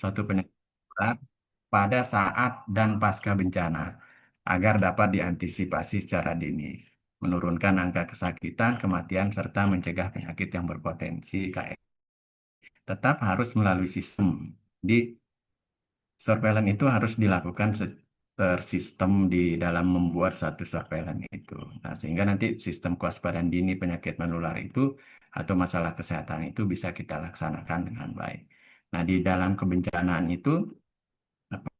suatu penyakit menular pada saat dan pasca bencana agar dapat diantisipasi secara dini, menurunkan angka kesakitan, kematian, serta mencegah penyakit yang berpotensi KS. Tetap harus melalui sistem. Di surveillance itu harus dilakukan tersistem di dalam membuat satu surveillance itu. Nah, sehingga nanti sistem kewaspadaan dini penyakit menular itu atau masalah kesehatan itu bisa kita laksanakan dengan baik. Nah, di dalam kebencanaan itu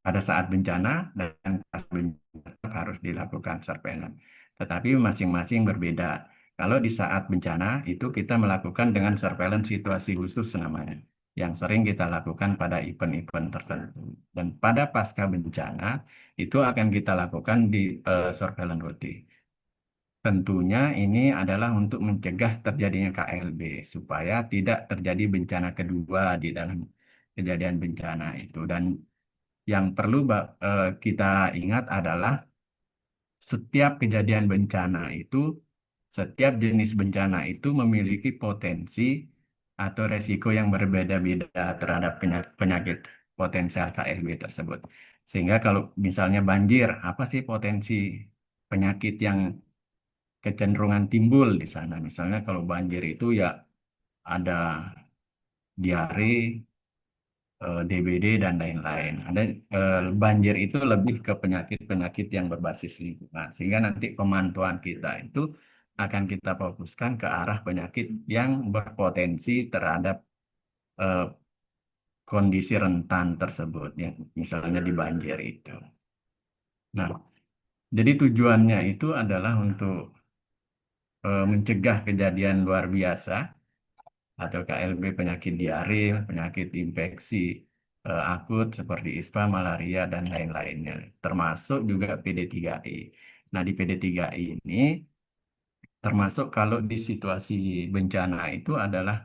pada saat bencana dan pas bencana tetap harus dilakukan surveillance. Tetapi masing-masing berbeda. Kalau di saat bencana itu kita melakukan dengan surveillance situasi khusus namanya, yang sering kita lakukan pada event-event tertentu. Dan pada pasca bencana itu akan kita lakukan di surveillance rutin. Tentunya ini adalah untuk mencegah terjadinya KLB supaya tidak terjadi bencana kedua di dalam kejadian bencana itu. Dan yang perlu kita ingat adalah setiap kejadian bencana itu, setiap jenis bencana itu memiliki potensi atau resiko yang berbeda-beda terhadap penyakit potensial KLB tersebut. Sehingga kalau misalnya banjir, apa sih potensi penyakit yang kecenderungan timbul di sana? Misalnya kalau banjir itu ya ada diare, DBD dan lain-lain. Ada banjir itu lebih ke penyakit-penyakit yang berbasis lingkungan. Sehingga nanti pemantauan kita itu akan kita fokuskan ke arah penyakit yang berpotensi terhadap eh, kondisi rentan tersebut, ya, misalnya di banjir itu. Nah, jadi tujuannya itu adalah untuk mencegah kejadian luar biasa atau KLB penyakit diare, penyakit infeksi akut seperti ISPA, malaria, dan lain-lainnya, termasuk juga PD3I. Nah, di PD3I ini, termasuk kalau di situasi bencana itu adalah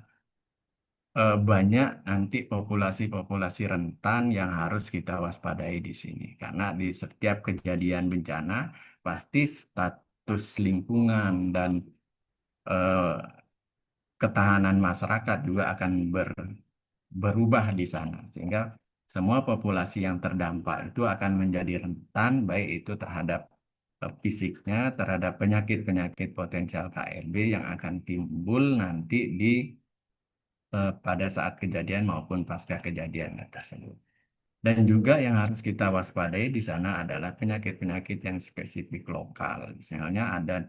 banyak nanti populasi-populasi rentan yang harus kita waspadai di sini. Karena di setiap kejadian bencana, pasti status lingkungan dan eh, ketahanan masyarakat juga akan berubah di sana, sehingga semua populasi yang terdampak itu akan menjadi rentan, baik itu terhadap fisiknya, terhadap penyakit-penyakit potensial KLB yang akan timbul nanti pada saat kejadian maupun pasca kejadian tersebut. Dan juga yang harus kita waspadai di sana adalah penyakit-penyakit yang spesifik lokal. Misalnya ada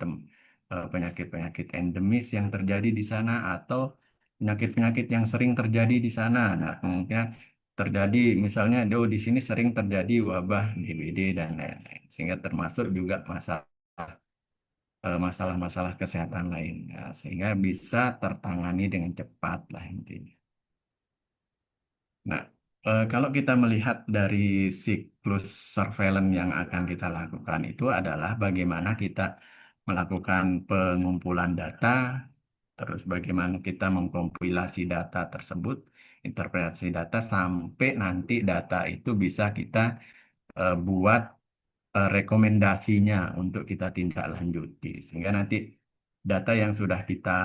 penyakit-penyakit endemis yang terjadi di sana atau penyakit-penyakit yang sering terjadi di sana. Nah, kemungkinan terjadi misalnya di sini sering terjadi wabah DBD dan lain-lain. Sehingga termasuk juga masalah-masalah kesehatan lain. Nah, sehingga bisa tertangani dengan cepat lah intinya. Nah, kalau kita melihat dari siklus surveillance yang akan kita lakukan itu adalah bagaimana kita melakukan pengumpulan data, terus bagaimana kita mengkompilasi data tersebut, interpretasi data sampai nanti data itu bisa kita buat rekomendasinya untuk kita tindak lanjuti. Sehingga nanti data yang sudah kita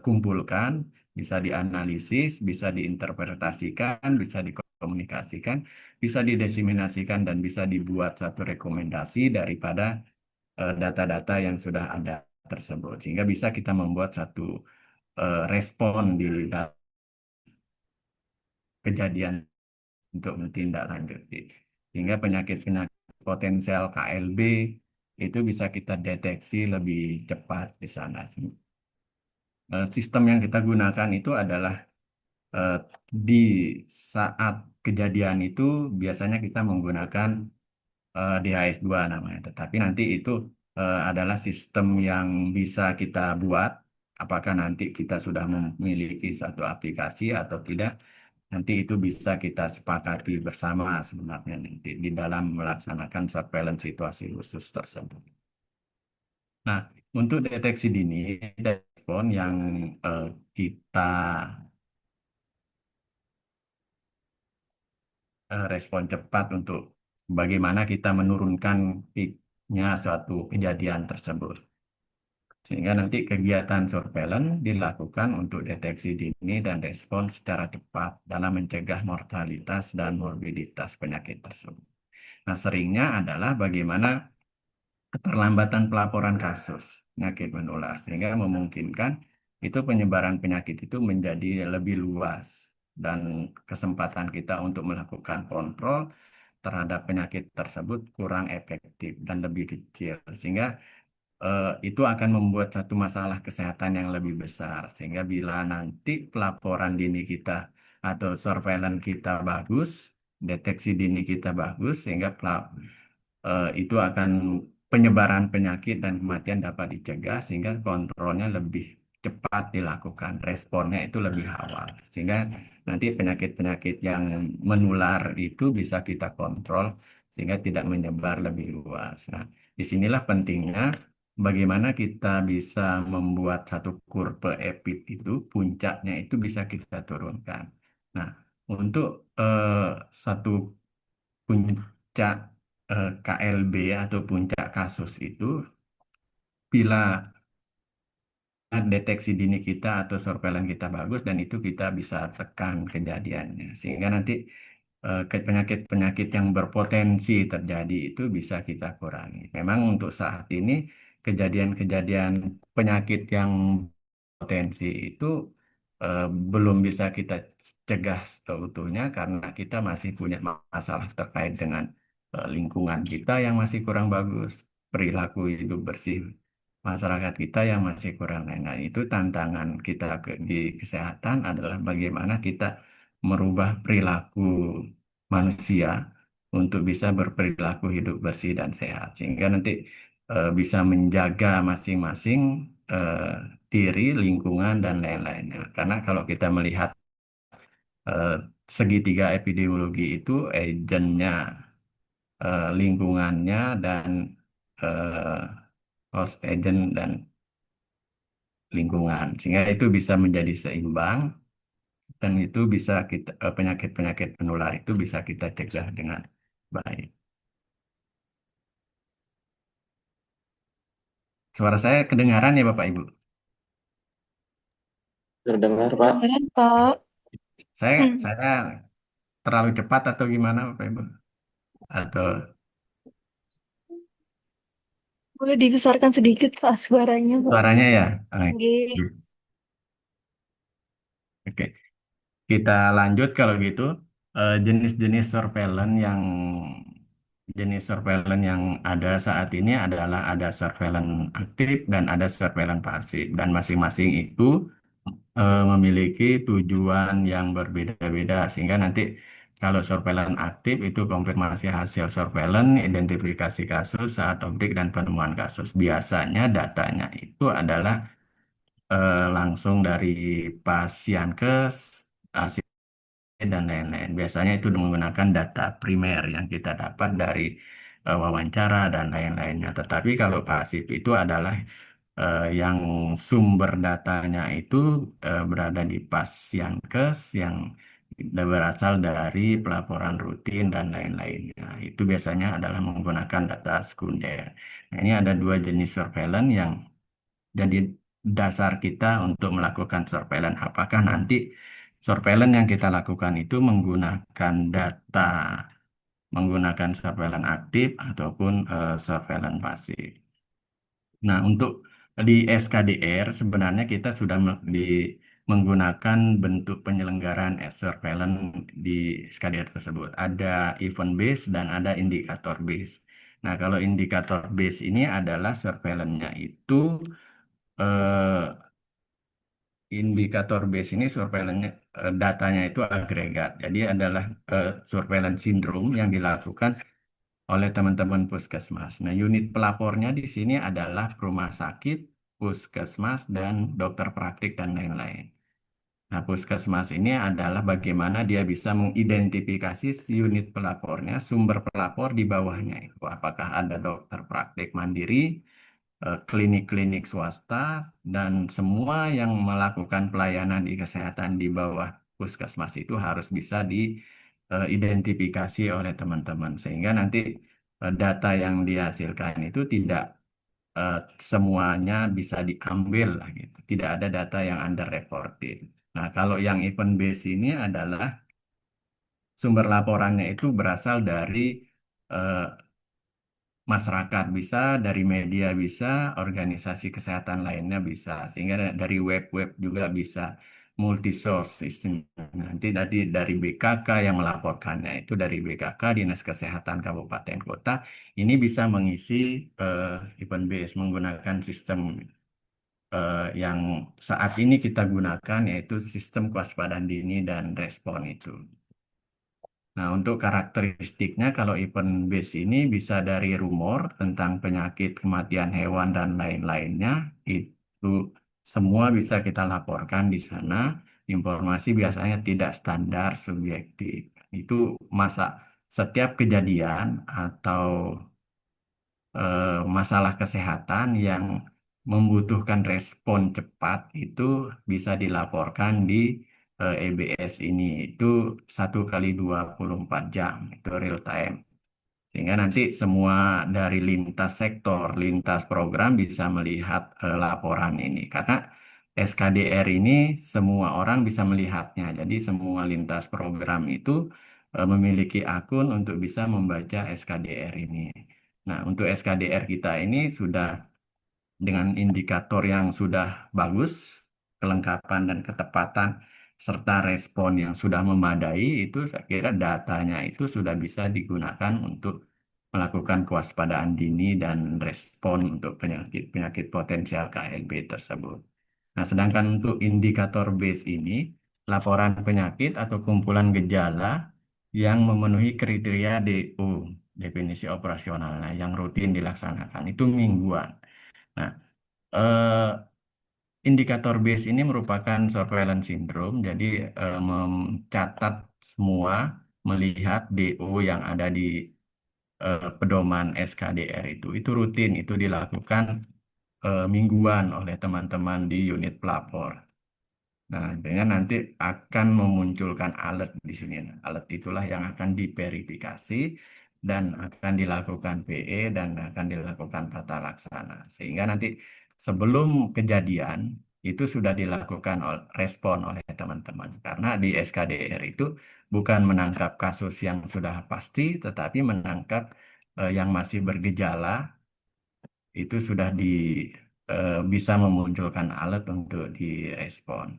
kumpulkan, bisa dianalisis, bisa diinterpretasikan, bisa dikomunikasikan, bisa didiseminasikan, dan bisa dibuat satu rekomendasi daripada data-data yang sudah ada tersebut. Sehingga bisa kita membuat satu respon di dalam kejadian untuk menindaklanjuti. Sehingga penyakit-penyakit potensial KLB itu bisa kita deteksi lebih cepat di sana. Sistem yang kita gunakan itu adalah eh, di saat kejadian itu biasanya kita menggunakan DHS2 namanya. Tetapi nanti itu adalah sistem yang bisa kita buat. Apakah nanti kita sudah memiliki satu aplikasi atau tidak, nanti itu bisa kita sepakati bersama sebenarnya nanti di dalam melaksanakan surveillance situasi khusus tersebut. Nah, untuk deteksi dini, respon yang kita respon cepat untuk bagaimana kita menurunkan peaknya suatu kejadian tersebut. Sehingga nanti kegiatan surveillance dilakukan untuk deteksi dini dan respon secara cepat dalam mencegah mortalitas dan morbiditas penyakit tersebut. Nah, seringnya adalah bagaimana keterlambatan pelaporan kasus penyakit menular, sehingga memungkinkan itu penyebaran penyakit itu menjadi lebih luas dan kesempatan kita untuk melakukan kontrol terhadap penyakit tersebut kurang efektif dan lebih kecil, sehingga itu akan membuat satu masalah kesehatan yang lebih besar. Sehingga bila nanti pelaporan dini kita atau surveillance kita bagus, deteksi dini kita bagus, sehingga itu akan penyebaran penyakit dan kematian dapat dicegah, sehingga kontrolnya lebih cepat dilakukan, responnya itu lebih awal. Sehingga nanti penyakit-penyakit yang menular itu bisa kita kontrol, sehingga tidak menyebar lebih luas. Nah, disinilah pentingnya bagaimana kita bisa membuat satu kurva EPID itu, puncaknya itu bisa kita turunkan. Nah, untuk satu puncak KLB atau puncak kasus itu, bila deteksi dini kita atau surveillance kita bagus, dan itu kita bisa tekan kejadiannya, sehingga nanti penyakit-penyakit yang berpotensi terjadi itu bisa kita kurangi. Memang untuk saat ini kejadian-kejadian penyakit yang potensi itu eh, belum bisa kita cegah seutuhnya, karena kita masih punya masalah terkait dengan lingkungan kita yang masih kurang bagus, perilaku hidup bersih masyarakat kita yang masih kurang. Nah, itu tantangan kita di kesehatan adalah bagaimana kita merubah perilaku manusia untuk bisa berperilaku hidup bersih dan sehat, sehingga nanti bisa menjaga masing-masing eh, diri, lingkungan, dan lain-lainnya. Karena kalau kita melihat eh, segitiga epidemiologi itu, agentnya, lingkungannya, dan eh, host agent dan lingkungan, sehingga itu bisa menjadi seimbang, dan itu bisa kita penyakit-penyakit penular itu bisa kita cegah dengan baik. Suara saya kedengaran ya Bapak Ibu? Terdengar, Pak. Kedengeran, Pak. Saya terlalu cepat atau gimana Bapak Ibu? Atau Boleh dibesarkan sedikit, Pak, suaranya, Pak. suaranya ya? Oke. Oke. Oke. Kita lanjut kalau gitu. Jenis-jenis surveillance yang ada saat ini adalah ada surveillance aktif dan ada surveillance pasif, dan masing-masing itu memiliki tujuan yang berbeda-beda, sehingga nanti kalau surveillance aktif itu konfirmasi hasil surveillance, identifikasi kasus saat objek dan penemuan kasus. Biasanya datanya itu adalah langsung dari pasienkes, dan lain-lain. Biasanya itu menggunakan data primer yang kita dapat dari wawancara dan lain-lainnya. Tetapi kalau pasif itu adalah yang sumber datanya itu berada di Pasienkes, yang berasal dari pelaporan rutin dan lain-lainnya. Itu biasanya adalah menggunakan data sekunder. Nah, ini ada dua jenis surveillance yang jadi dasar kita untuk melakukan surveillance. Apakah nanti surveillance yang kita lakukan itu menggunakan surveillance aktif ataupun surveillance pasif. Nah, untuk di SKDR sebenarnya kita sudah menggunakan bentuk penyelenggaraan surveillance di SKDR tersebut. Ada event base dan ada indikator base. Nah, kalau indikator base ini adalah surveillance-nya itu eh, indikator base ini surveillance datanya itu agregat. Jadi adalah surveillance sindrom yang dilakukan oleh teman-teman puskesmas. Nah, unit pelapornya di sini adalah rumah sakit, puskesmas, dan dokter praktik dan lain-lain. Nah, puskesmas ini adalah bagaimana dia bisa mengidentifikasi si unit pelapornya, sumber pelapor di bawahnya itu. Apakah ada dokter praktik mandiri, klinik-klinik swasta, dan semua yang melakukan pelayanan di kesehatan di bawah puskesmas itu harus bisa diidentifikasi oleh teman-teman, sehingga nanti data yang dihasilkan itu tidak eh, semuanya bisa diambil lah gitu. Tidak ada data yang underreported. Nah, kalau yang event base ini adalah sumber laporannya itu berasal dari eh, masyarakat bisa, dari media bisa, organisasi kesehatan lainnya bisa, sehingga dari web-web juga bisa multi source sistem. Nanti dari BKK yang melaporkannya itu dari BKK Dinas Kesehatan Kabupaten Kota ini bisa mengisi event base menggunakan sistem yang saat ini kita gunakan yaitu sistem kewaspadaan dini dan respon itu. Nah, untuk karakteristiknya kalau event base ini bisa dari rumor tentang penyakit, kematian hewan dan lain-lainnya, itu semua bisa kita laporkan di sana. Informasi biasanya tidak standar subjektif. Itu masa setiap kejadian atau masalah kesehatan yang membutuhkan respon cepat itu bisa dilaporkan di EBS ini. Itu 1 kali 24 jam, itu real time. Sehingga nanti semua dari lintas sektor, lintas program bisa melihat laporan ini. Karena SKDR ini semua orang bisa melihatnya. Jadi semua lintas program itu memiliki akun untuk bisa membaca SKDR ini. Nah, untuk SKDR kita ini sudah dengan indikator yang sudah bagus, kelengkapan dan ketepatan, serta respon yang sudah memadai, itu saya kira datanya itu sudah bisa digunakan untuk melakukan kewaspadaan dini dan respon untuk penyakit-penyakit potensial KLB tersebut. Nah, sedangkan untuk indikator base ini, laporan penyakit atau kumpulan gejala yang memenuhi kriteria DO, definisi operasionalnya, yang rutin dilaksanakan, itu mingguan. Nah, eh, indikator base ini merupakan surveillance syndrome, jadi mencatat semua, melihat DO yang ada di pedoman SKDR itu rutin, itu dilakukan mingguan oleh teman-teman di unit pelapor. Nah, dengan nanti akan memunculkan alert di sini. Nah, alert itulah yang akan diverifikasi dan akan dilakukan PE dan akan dilakukan tata laksana. Sehingga nanti sebelum kejadian itu sudah dilakukan respon oleh teman-teman. Karena di SKDR itu bukan menangkap kasus yang sudah pasti, tetapi menangkap yang masih bergejala itu sudah bisa memunculkan alert untuk direspon.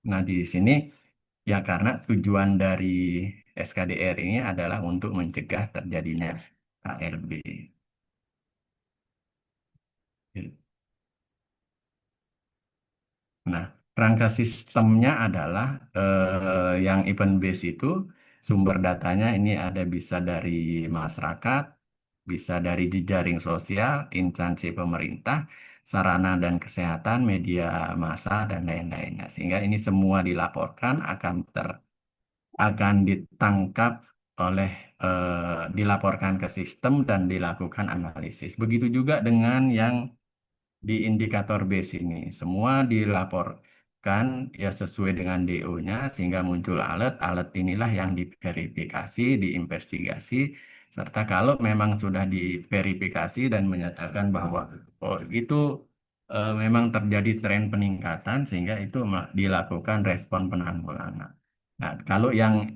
Nah, di sini ya karena tujuan dari SKDR ini adalah untuk mencegah terjadinya KLB. Nah, kerangka sistemnya adalah yang event base itu sumber datanya ini ada bisa dari masyarakat, bisa dari jejaring sosial, instansi pemerintah, sarana dan kesehatan, media massa dan lain-lainnya. Sehingga ini semua dilaporkan akan ditangkap oleh dilaporkan ke sistem dan dilakukan analisis. Begitu juga dengan yang di indikator base ini. Semua dilaporkan ya sesuai dengan DO-nya sehingga muncul alert. Alert inilah yang diverifikasi, diinvestigasi, serta kalau memang sudah diverifikasi dan menyatakan bahwa oh itu memang terjadi tren peningkatan sehingga itu dilakukan respon penanggulangan. Nah, kalau yang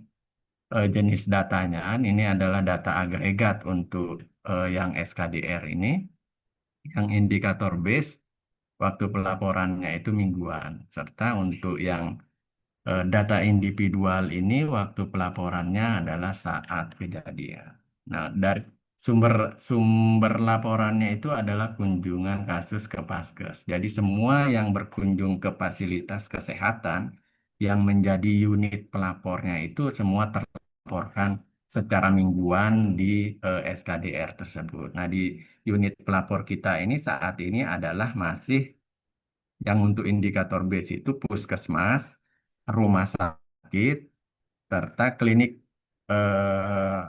jenis datanya ini adalah data agregat untuk yang SKDR ini, yang indikator base waktu pelaporannya itu mingguan, serta untuk yang data individual ini waktu pelaporannya adalah saat kejadian. Nah, dari sumber sumber laporannya itu adalah kunjungan kasus ke Paskes. Jadi semua yang berkunjung ke fasilitas kesehatan yang menjadi unit pelapornya itu semua terlaporkan secara mingguan di SKDR tersebut. Nah, di unit pelapor kita ini saat ini adalah masih yang untuk indikator base itu puskesmas, rumah sakit, serta klinik eh,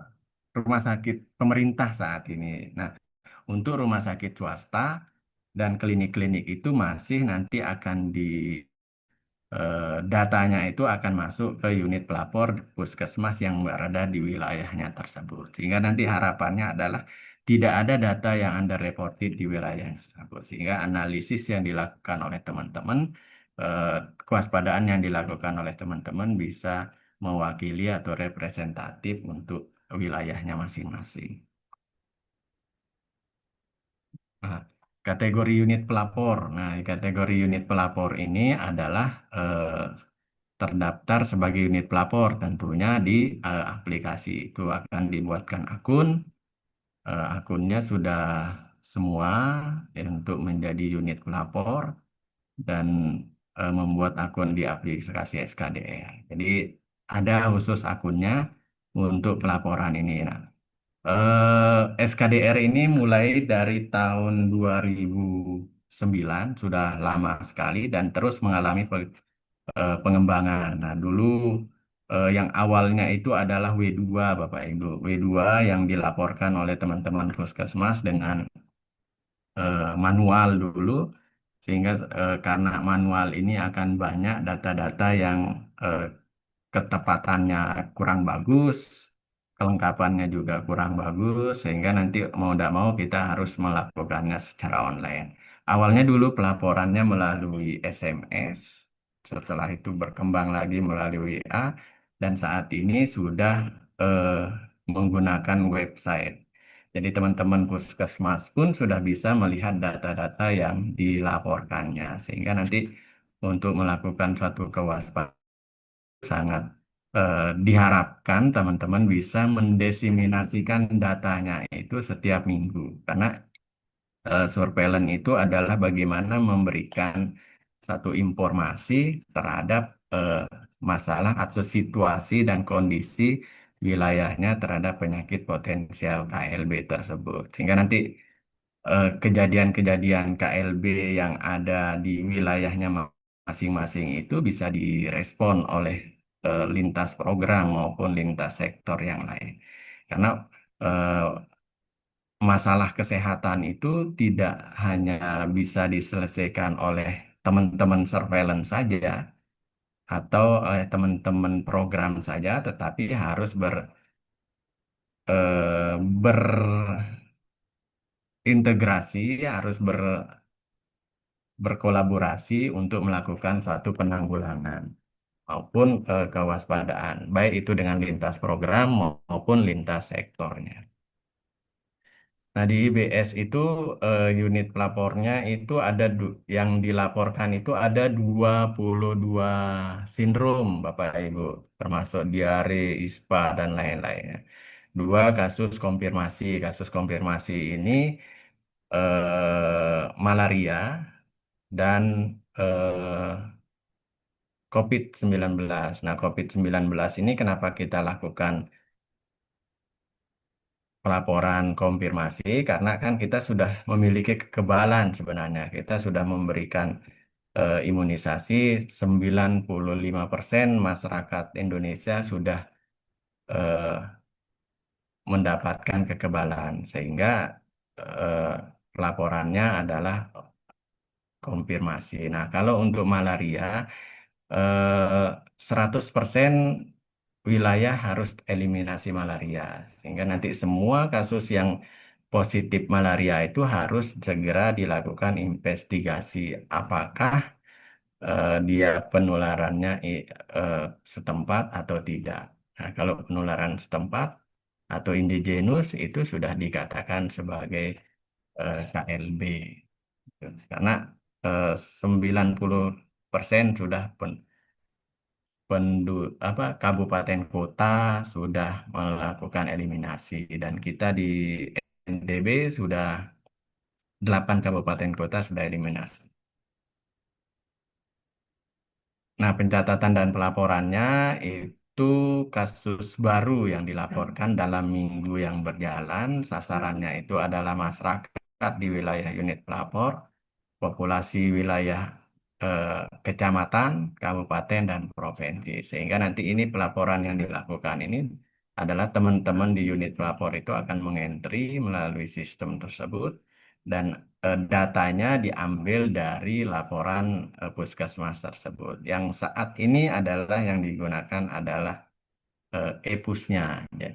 rumah sakit pemerintah saat ini. Nah, untuk rumah sakit swasta dan klinik-klinik itu masih nanti akan datanya itu akan masuk ke unit pelapor puskesmas yang berada di wilayahnya tersebut. Sehingga nanti harapannya adalah tidak ada data yang underreported di wilayah tersebut. Sehingga analisis yang dilakukan oleh teman-teman, eh, kewaspadaan yang dilakukan oleh teman-teman bisa mewakili atau representatif untuk wilayahnya masing-masing. Nah, kategori unit pelapor. Nah, kategori unit pelapor ini adalah terdaftar sebagai unit pelapor tentunya di aplikasi itu akan dibuatkan akun. Akunnya sudah semua untuk menjadi unit pelapor dan membuat akun di aplikasi SKDR. Jadi ada khusus akunnya untuk pelaporan ini. Nah, SKDR ini mulai dari tahun 2009 sudah lama sekali dan terus mengalami pengembangan. Nah, dulu yang awalnya itu adalah W2 Bapak Ibu. W2 yang dilaporkan oleh teman-teman Puskesmas dengan manual dulu, sehingga karena manual ini akan banyak data-data yang eh, ketepatannya kurang bagus, kelengkapannya juga kurang bagus, sehingga nanti mau tidak mau kita harus melakukannya secara online. Awalnya dulu pelaporannya melalui SMS, setelah itu berkembang lagi melalui WA, dan saat ini sudah eh, menggunakan website. Jadi teman-teman puskesmas pun sudah bisa melihat data-data yang dilaporkannya, sehingga nanti untuk melakukan suatu kewaspadaan sangat diharapkan teman-teman bisa mendesiminasikan datanya itu setiap minggu karena surveillance itu adalah bagaimana memberikan satu informasi terhadap eh, masalah atau situasi dan kondisi wilayahnya terhadap penyakit potensial KLB tersebut sehingga nanti kejadian-kejadian KLB yang ada di wilayahnya masing-masing itu bisa direspon oleh lintas program maupun lintas sektor yang lain. Karena eh, masalah kesehatan itu tidak hanya bisa diselesaikan oleh teman-teman surveillance saja atau oleh teman-teman program saja, tetapi harus berintegrasi, harus berkolaborasi untuk melakukan suatu penanggulangan maupun kewaspadaan, baik itu dengan lintas program maupun lintas sektornya. Nah, di IBS itu unit pelapornya itu ada yang dilaporkan itu ada 22 sindrom, Bapak Ibu, termasuk diare, ISPA, dan lain-lainnya. Dua kasus konfirmasi. Kasus konfirmasi ini malaria dan COVID-19. Nah, COVID-19 ini kenapa kita lakukan pelaporan konfirmasi? Karena kan kita sudah memiliki kekebalan sebenarnya. Kita sudah memberikan imunisasi 95% masyarakat Indonesia sudah eh, mendapatkan kekebalan. Sehingga eh, pelaporannya adalah konfirmasi. Nah, kalau untuk malaria, 100% wilayah harus eliminasi malaria. Sehingga nanti semua kasus yang positif malaria itu harus segera dilakukan investigasi. Apakah dia penularannya eh, setempat atau tidak. Nah, kalau penularan setempat atau indigenous itu sudah dikatakan sebagai KLB. Karena eh, 90% sudah kabupaten kota sudah melakukan eliminasi dan kita di NTB sudah 8 kabupaten kota sudah eliminasi. Nah, pencatatan dan pelaporannya itu kasus baru yang dilaporkan dalam minggu yang berjalan. Sasarannya itu adalah masyarakat di wilayah unit pelapor, populasi wilayah eh, kecamatan, kabupaten, dan provinsi. Sehingga nanti ini pelaporan yang dilakukan ini adalah teman-teman di unit pelapor itu akan mengentri melalui sistem tersebut dan datanya diambil dari laporan puskesmas tersebut. Yang saat ini adalah yang digunakan adalah EPUS-nya. Ya.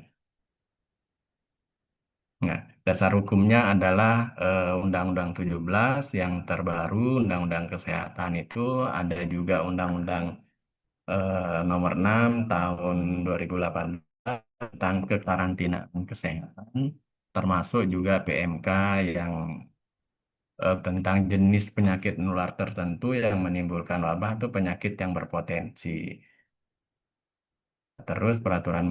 Nah, dasar hukumnya adalah Undang-Undang 17 yang terbaru, Undang-Undang Kesehatan itu ada juga Undang-Undang Nomor 6 tahun 2018 tentang kekarantinaan kesehatan, termasuk juga PMK yang tentang jenis penyakit menular tertentu yang menimbulkan wabah atau penyakit yang berpotensi. Terus peraturan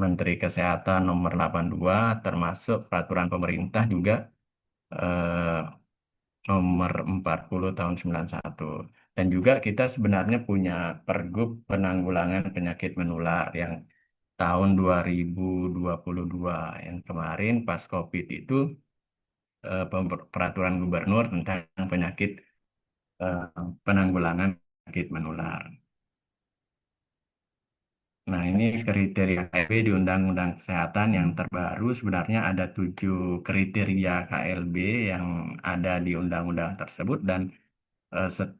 Menteri Kesehatan nomor 82, termasuk peraturan pemerintah juga eh, nomor 40 tahun 91. Dan juga kita sebenarnya punya Pergub Penanggulangan Penyakit Menular yang tahun 2022 yang kemarin pas COVID itu peraturan gubernur tentang eh, penanggulangan penyakit menular. Nah, ini kriteria KLB di Undang-Undang Kesehatan yang terbaru sebenarnya ada 7 kriteria KLB yang ada di undang-undang tersebut dan eh, se-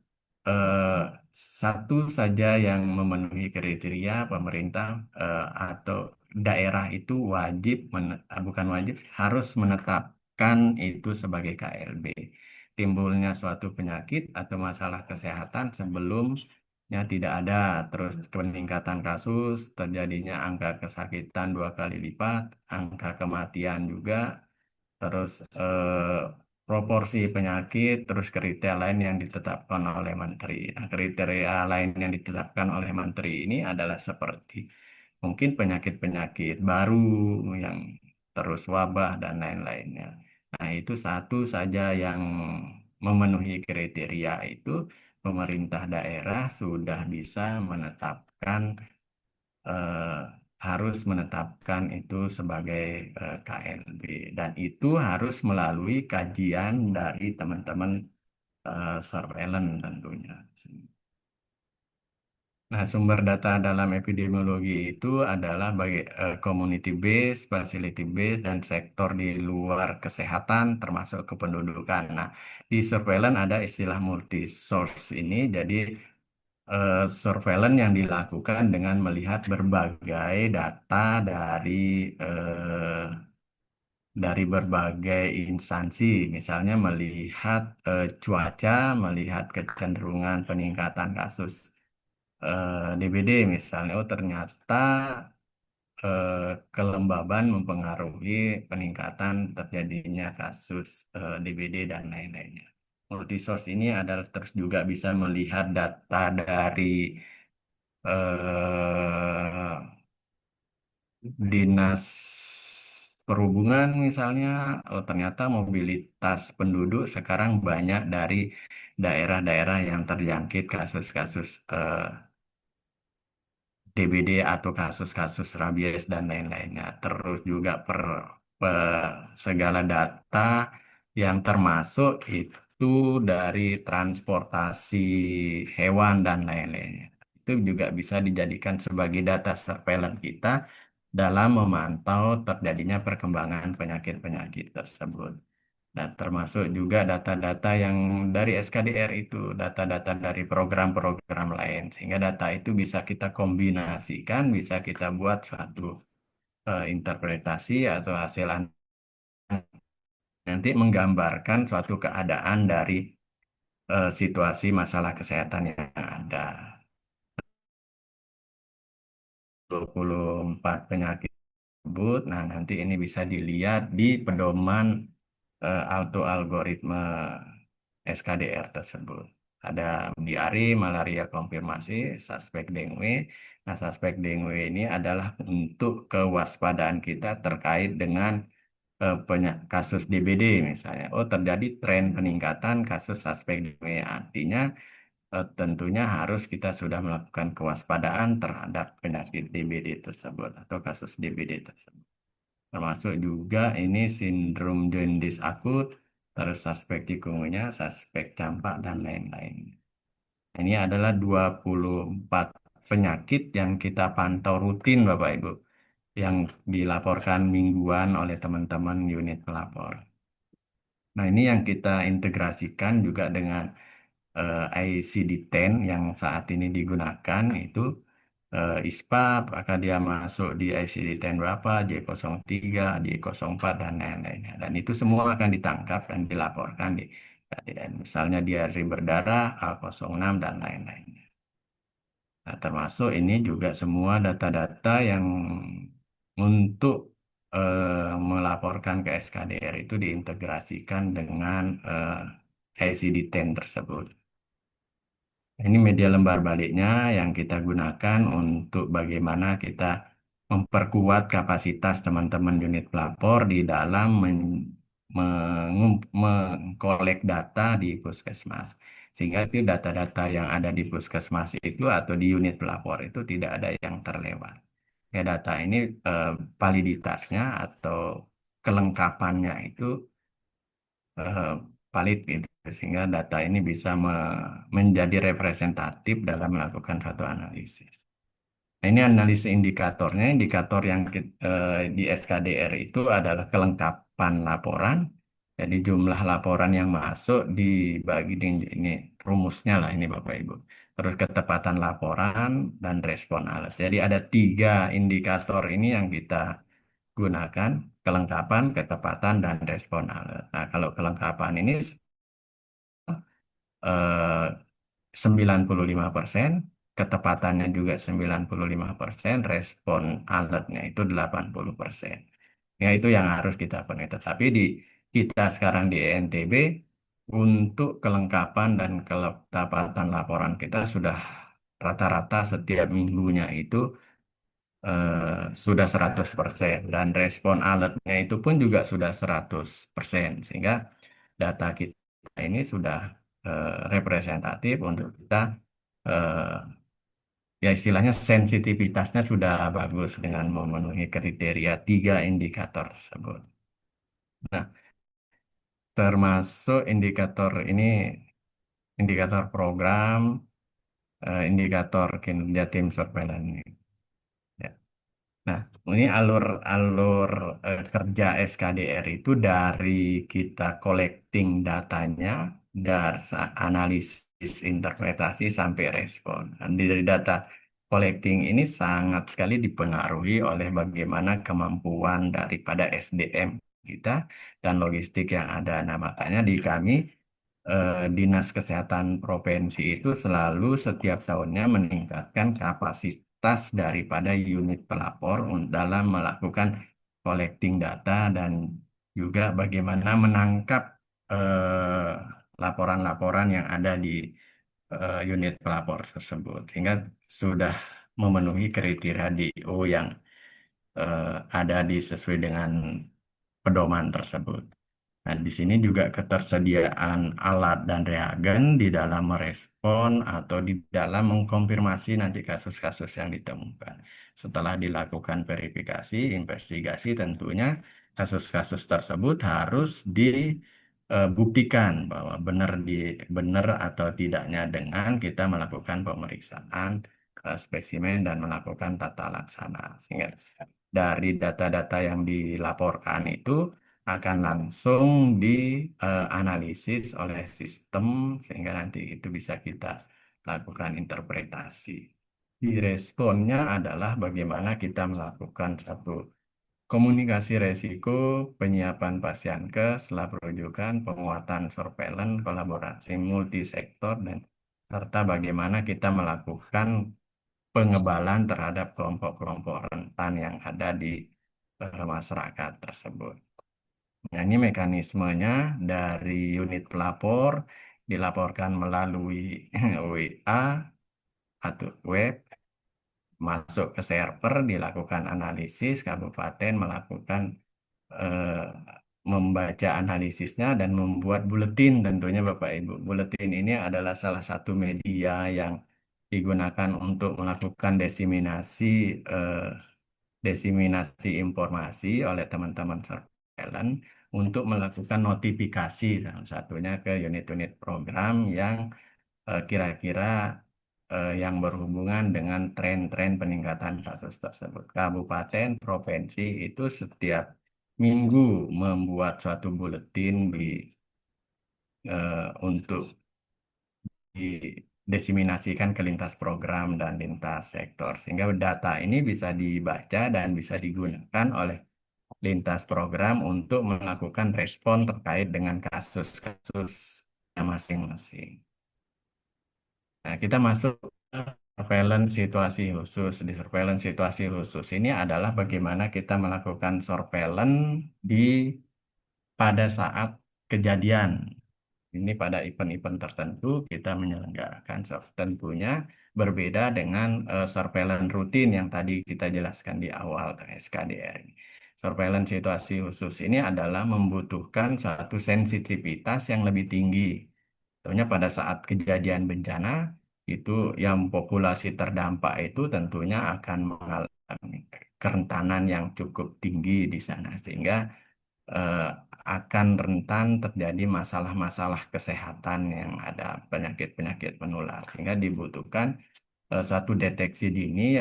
eh, satu saja yang memenuhi kriteria pemerintah atau daerah itu bukan wajib, harus menetapkan itu sebagai KLB. Timbulnya suatu penyakit atau masalah kesehatan sebelumnya tidak ada, terus peningkatan kasus, terjadinya angka kesakitan 2 kali lipat, angka kematian juga, terus proporsi penyakit, terus kriteria lain yang ditetapkan oleh menteri. Nah, kriteria lain yang ditetapkan oleh menteri ini adalah seperti mungkin penyakit-penyakit baru yang terus wabah dan lain-lainnya. Nah, itu satu saja yang memenuhi kriteria itu, pemerintah daerah sudah bisa menetapkan eh, harus menetapkan itu sebagai KLB dan itu harus melalui kajian dari teman-teman surveillance tentunya. Nah, sumber data dalam epidemiologi itu adalah community based, facility based, dan sektor di luar kesehatan termasuk kependudukan. Nah, di surveillance ada istilah multi source ini, jadi surveillance yang dilakukan dengan melihat berbagai data eh, dari berbagai instansi, misalnya melihat cuaca, melihat kecenderungan peningkatan kasus DBD misalnya, oh ternyata kelembaban mempengaruhi peningkatan terjadinya kasus DBD dan lain-lainnya. Multisource ini adalah terus juga bisa melihat data dari eh, dinas perhubungan misalnya, oh, ternyata mobilitas penduduk sekarang banyak dari daerah-daerah yang terjangkit kasus-kasus DBD atau kasus-kasus rabies dan lain-lainnya. Terus juga segala data yang termasuk itu dari transportasi hewan dan lain-lainnya. Itu juga bisa dijadikan sebagai data surveillance kita dalam memantau terjadinya perkembangan penyakit-penyakit tersebut. Dan termasuk juga data-data yang dari SKDR itu, data-data dari program-program lain. Sehingga data itu bisa kita kombinasikan, bisa kita buat suatu interpretasi atau hasil nanti menggambarkan suatu keadaan dari situasi masalah kesehatan yang ada. 24 penyakit tersebut. Nah, nanti ini bisa dilihat di pedoman alto algoritma SKDR tersebut. Ada diare, malaria konfirmasi, suspek dengue. Nah, suspek dengue ini adalah untuk kewaspadaan kita terkait dengan kasus DBD misalnya. Oh, terjadi tren peningkatan kasus suspek dengue. Artinya tentunya harus kita sudah melakukan kewaspadaan terhadap penyakit DBD tersebut atau kasus DBD tersebut. Termasuk juga ini sindrom jaundice akut, terus suspek cikungunya, suspek campak, dan lain-lain. Ini adalah 24 penyakit yang kita pantau rutin, Bapak Ibu, yang dilaporkan mingguan oleh teman-teman unit pelapor. Nah, ini yang kita integrasikan juga dengan ICD-10 yang saat ini digunakan itu. ISPA, apakah dia masuk di ICD-10 berapa, J03, J04, dan lain-lainnya. Dan itu semua akan ditangkap dan dilaporkan di KDN. Misalnya dia dari berdarah, A06, dan lain-lainnya. Nah, termasuk ini juga semua data-data yang untuk melaporkan ke SKDR itu diintegrasikan dengan ICD-10 tersebut. Ini media lembar baliknya yang kita gunakan untuk bagaimana kita memperkuat kapasitas teman-teman unit pelapor di dalam mengkolek data di puskesmas. Sehingga itu data-data yang ada di puskesmas itu atau di unit pelapor itu tidak ada yang terlewat. Ya, data ini eh, validitasnya atau kelengkapannya itu eh, valid gitu. Sehingga data ini bisa menjadi representatif dalam melakukan satu analisis. Nah, ini analisis indikatornya. Indikator yang di SKDR itu adalah kelengkapan laporan. Jadi jumlah laporan yang masuk dibagi dengan ini rumusnya lah ini Bapak Ibu. Terus ketepatan laporan dan respon alert. Jadi ada tiga indikator ini yang kita gunakan, kelengkapan, ketepatan, dan respon alert. Nah, kalau kelengkapan ini eh, 95%, ketepatannya juga 95%, respon alertnya itu 80%. Ya, itu yang harus kita penuhi. Tetapi di kita sekarang di ENTB, untuk kelengkapan dan ketepatan laporan kita sudah rata-rata setiap minggunya itu sudah 100%. Dan respon alertnya itu pun juga sudah 100%. Sehingga data kita ini sudah representatif untuk kita eh, ya istilahnya sensitivitasnya sudah bagus dengan memenuhi kriteria tiga indikator tersebut. Nah, termasuk indikator ini indikator program, indikator kinerja tim surveillance. Ya. Nah, ini alur-alur kerja SKDR itu dari kita collecting datanya, dari analisis, interpretasi sampai respon. Dan dari data collecting ini sangat sekali dipengaruhi oleh bagaimana kemampuan daripada SDM kita dan logistik yang ada. Nah, makanya di kami Dinas Kesehatan Provinsi itu selalu setiap tahunnya meningkatkan kapasitas daripada unit pelapor dalam melakukan collecting data dan juga bagaimana menangkap eh, laporan-laporan yang ada di unit pelapor tersebut. Sehingga sudah memenuhi kriteria DO yang ada sesuai dengan pedoman tersebut. Nah, di sini juga ketersediaan alat dan reagen di dalam merespon atau di dalam mengkonfirmasi nanti kasus-kasus yang ditemukan. Setelah dilakukan verifikasi, investigasi, tentunya kasus-kasus tersebut harus dibuktikan bahwa benar atau tidaknya dengan kita melakukan pemeriksaan spesimen dan melakukan tata laksana. Sehingga dari data-data yang dilaporkan itu akan langsung dianalisis oleh sistem sehingga nanti itu bisa kita lakukan interpretasi. Di responnya adalah bagaimana kita melakukan satu komunikasi resiko, penyiapan pasienkes, lab rujukan, penguatan surveillance, kolaborasi multisektor, dan serta bagaimana kita melakukan pengebalan terhadap kelompok-kelompok rentan yang ada di masyarakat tersebut. Nah, ini mekanismenya dari unit pelapor dilaporkan melalui WA atau web, masuk ke server, dilakukan analisis, kabupaten melakukan eh, membaca analisisnya dan membuat buletin tentunya Bapak Ibu. Buletin ini adalah salah satu media yang digunakan untuk melakukan eh, diseminasi informasi oleh teman-teman surveillance untuk melakukan notifikasi salah satunya ke unit-unit program yang kira-kira yang berhubungan dengan tren-tren peningkatan kasus tersebut. Kabupaten, provinsi itu setiap minggu membuat suatu buletin untuk diseminasikan ke lintas program dan lintas sektor. Sehingga data ini bisa dibaca dan bisa digunakan oleh lintas program untuk melakukan respon terkait dengan kasus-kasus masing-masing. Nah, kita masuk ke surveillance situasi khusus. Di surveillance situasi khusus ini adalah bagaimana kita melakukan surveillance di pada saat kejadian. Ini pada event-event tertentu kita menyelenggarakan tentunya berbeda dengan surveillance rutin yang tadi kita jelaskan di awal SKDR. Surveillance situasi khusus ini adalah membutuhkan satu sensitivitas yang lebih tinggi. Tentunya pada saat kejadian bencana itu yang populasi terdampak itu tentunya akan mengalami kerentanan yang cukup tinggi di sana sehingga eh, akan rentan terjadi masalah-masalah kesehatan yang ada penyakit-penyakit menular sehingga dibutuhkan satu deteksi dini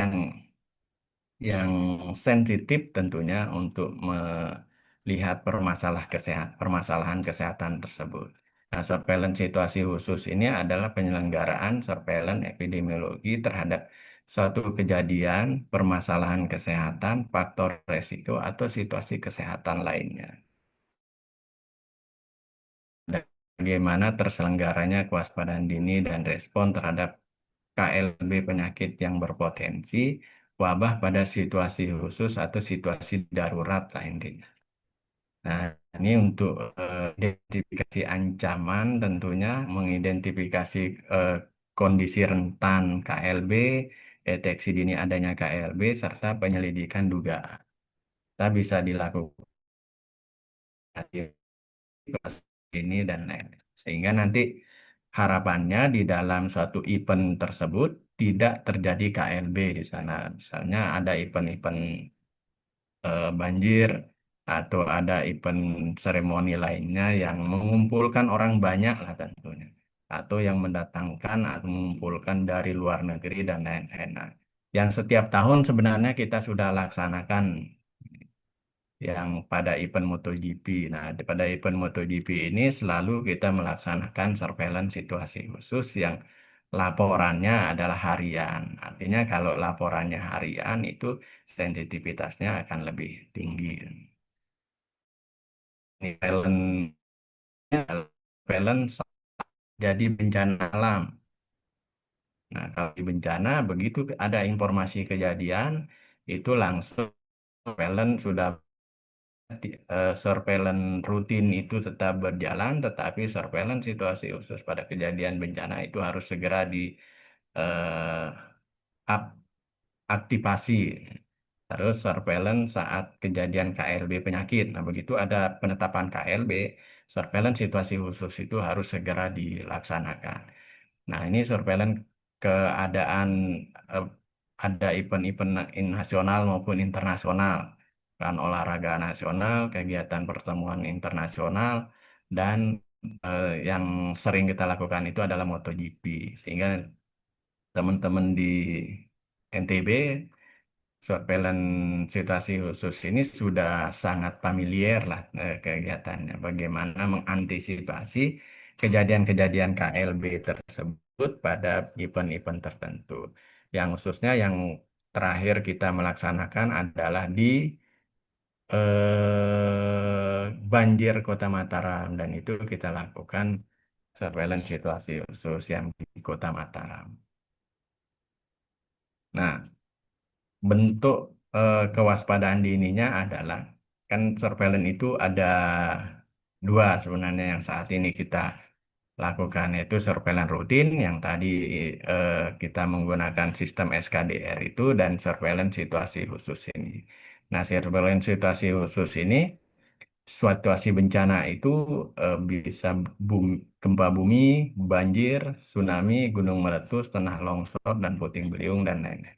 yang sensitif tentunya untuk melihat permasalahan kesehatan tersebut. Nah, surveillance situasi khusus ini adalah penyelenggaraan surveillance epidemiologi terhadap suatu kejadian, permasalahan kesehatan, faktor resiko, atau situasi kesehatan lainnya. Dan bagaimana terselenggaranya kewaspadaan dini dan respon terhadap KLB penyakit yang berpotensi wabah pada situasi khusus atau situasi darurat lah intinya. Nah, ini untuk identifikasi ancaman tentunya mengidentifikasi eh, kondisi rentan KLB, deteksi dini adanya KLB, serta penyelidikan dugaan. Kita bisa dilakukan ini dan lain-lain. Sehingga nanti harapannya di dalam suatu event tersebut tidak terjadi KLB di sana. Misalnya ada event-event banjir atau ada event seremoni lainnya yang mengumpulkan orang banyak lah tentunya. Atau yang mendatangkan atau mengumpulkan dari luar negeri dan lain-lain. Nah, yang setiap tahun sebenarnya kita sudah laksanakan yang pada event MotoGP. Nah, pada event MotoGP ini selalu kita melaksanakan surveillance situasi khusus yang laporannya adalah harian. Artinya kalau laporannya harian itu sensitivitasnya akan lebih tinggi. Ini surveillance jadi bencana alam. Nah, kalau di bencana begitu ada informasi kejadian itu langsung surveillance sudah surveillance rutin itu tetap berjalan, tetapi surveillance situasi khusus pada kejadian bencana itu harus segera di eh, up- aktivasi. Terus surveillance saat kejadian KLB penyakit. Nah, begitu ada penetapan KLB, surveillance situasi khusus itu harus segera dilaksanakan. Nah, ini surveillance keadaan eh, ada event-event nasional maupun internasional, kan olahraga nasional, kegiatan pertemuan internasional, dan yang sering kita lakukan itu adalah MotoGP. Sehingga teman-teman di NTB surveillance situasi khusus ini sudah sangat familiar lah kegiatannya. Bagaimana mengantisipasi kejadian-kejadian KLB tersebut pada event-event tertentu. Yang khususnya yang terakhir kita melaksanakan adalah di banjir Kota Mataram dan itu kita lakukan surveillance situasi khusus yang di Kota Mataram. Nah, bentuk kewaspadaan dininya adalah kan surveillance itu ada dua sebenarnya yang saat ini kita lakukan yaitu surveillance rutin yang tadi eh, kita menggunakan sistem SKDR itu dan surveillance situasi khusus ini. Nah, surveillance situasi khusus ini situasi bencana itu bisa gempa bumi, banjir, tsunami, gunung meletus, tanah longsor, dan puting beliung, dan lain-lain.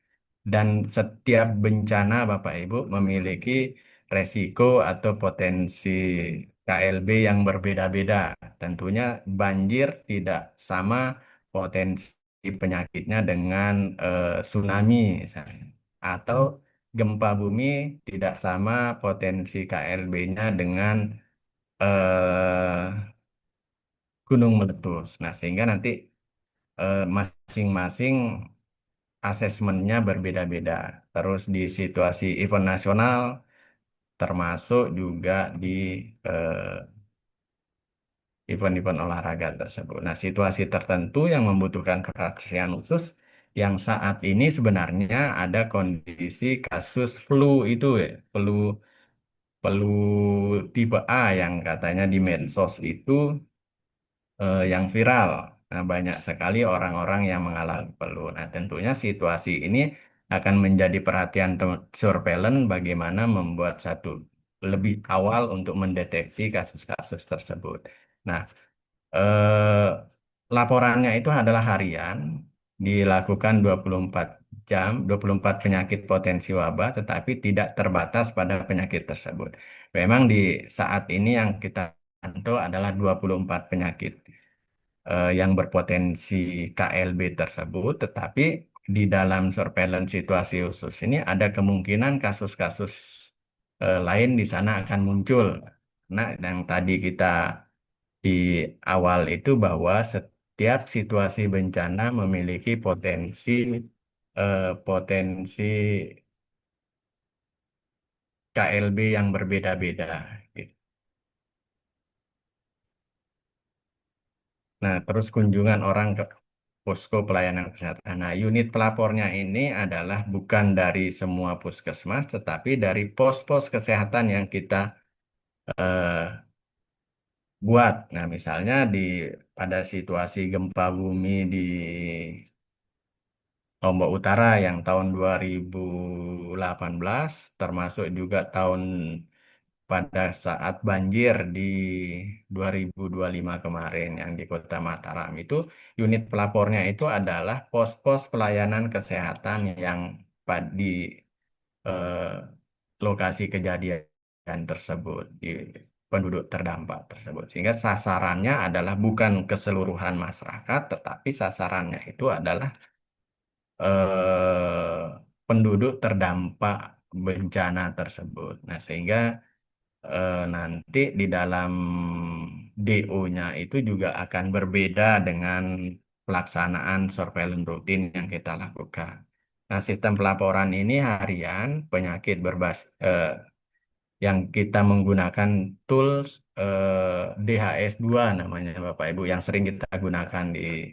Dan setiap bencana, Bapak Ibu, memiliki resiko atau potensi KLB yang berbeda-beda. Tentunya banjir tidak sama potensi penyakitnya dengan tsunami, misalnya. Atau gempa bumi tidak sama potensi KLB-nya dengan gunung meletus. Nah, sehingga nanti masing-masing asesmennya berbeda-beda. Terus di situasi event nasional, termasuk juga di eh, event-event olahraga tersebut. Nah, situasi tertentu yang membutuhkan perhatian khusus, yang saat ini sebenarnya ada kondisi kasus flu itu, ya, flu flu tipe A yang katanya di medsos itu yang viral. Nah, banyak sekali orang-orang yang mengalami flu. Nah, tentunya situasi ini akan menjadi perhatian surveillance bagaimana membuat satu lebih awal untuk mendeteksi kasus-kasus tersebut. Nah, eh, laporannya itu adalah harian, dilakukan 24 jam, 24 penyakit potensi wabah, tetapi tidak terbatas pada penyakit tersebut. Memang di saat ini yang kita pantau adalah 24 penyakit yang berpotensi KLB tersebut, tetapi di dalam surveillance situasi khusus ini ada kemungkinan kasus-kasus lain di sana akan muncul. Nah, yang tadi kita di awal itu bahwa setiap situasi bencana memiliki potensi KLB yang berbeda-beda, gitu. Nah, terus kunjungan orang ke posko pelayanan kesehatan. Nah, unit pelapornya ini adalah bukan dari semua puskesmas, tetapi dari pos-pos kesehatan yang kita eh, buat. Nah, misalnya pada situasi gempa bumi di Lombok Utara yang tahun 2018, termasuk juga pada saat banjir di 2025 kemarin yang di Kota Mataram itu, unit pelapornya itu adalah pos-pos pelayanan kesehatan yang di eh, lokasi kejadian tersebut, di penduduk terdampak tersebut. Sehingga sasarannya adalah bukan keseluruhan masyarakat, tetapi sasarannya itu adalah penduduk terdampak bencana tersebut. Nah, sehingga nanti di dalam DO-nya itu juga akan berbeda dengan pelaksanaan surveillance rutin yang kita lakukan. Nah, sistem pelaporan ini harian, penyakit yang kita menggunakan tools DHS2 namanya Bapak Ibu, yang sering kita gunakan di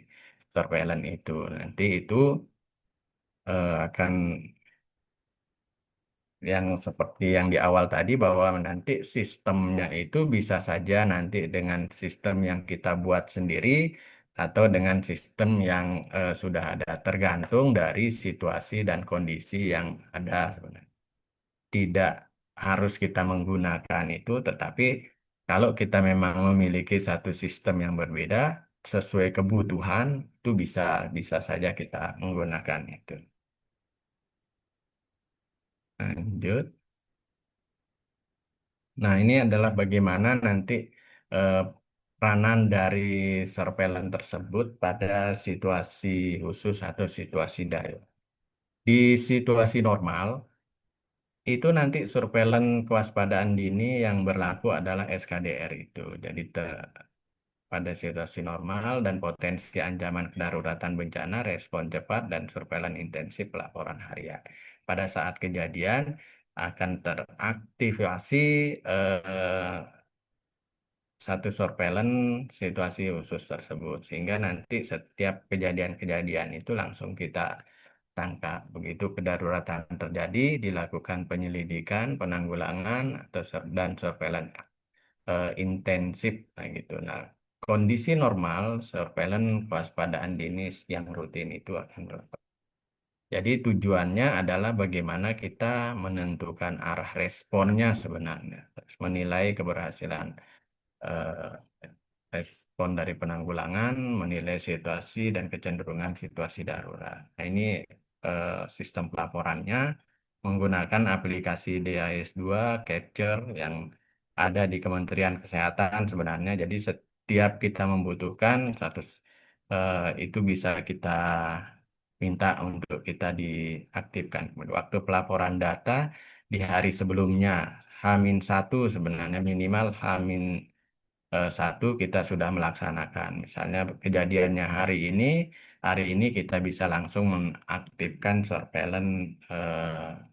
surveillance itu. Nanti itu akan yang seperti yang di awal tadi bahwa nanti sistemnya itu bisa saja nanti dengan sistem yang kita buat sendiri atau dengan sistem yang sudah ada, tergantung dari situasi dan kondisi yang ada sebenarnya. Tidak harus kita menggunakan itu, tetapi kalau kita memang memiliki satu sistem yang berbeda sesuai kebutuhan, itu bisa bisa saja kita menggunakan itu. Lanjut. Nah, ini adalah bagaimana nanti eh, peranan dari surveillance tersebut pada situasi khusus atau situasi darurat. Di situasi normal, itu nanti surveillance kewaspadaan dini yang berlaku adalah SKDR itu. Jadi pada situasi normal dan potensi ancaman kedaruratan bencana, respon cepat dan surveillance intensif laporan harian. Pada saat kejadian akan teraktivasi eh, satu surveillance situasi khusus tersebut sehingga nanti setiap kejadian-kejadian itu langsung kita tangkap. Begitu kedaruratan terjadi, dilakukan penyelidikan, penanggulangan atau dan surveillance intensif, nah gitu. Nah, kondisi normal surveillance kewaspadaan dini yang rutin itu akan berlaku. Jadi tujuannya adalah bagaimana kita menentukan arah responnya sebenarnya, terus menilai keberhasilan eh, respon dari penanggulangan, menilai situasi dan kecenderungan situasi darurat. Nah, ini sistem pelaporannya menggunakan aplikasi DAS2 Capture yang ada di Kementerian Kesehatan sebenarnya. Jadi setiap kita membutuhkan itu bisa kita minta untuk kita diaktifkan. Waktu pelaporan data di hari sebelumnya, H-1 sebenarnya minimal satu kita sudah melaksanakan. Misalnya kejadiannya hari ini kita bisa langsung mengaktifkan surveillance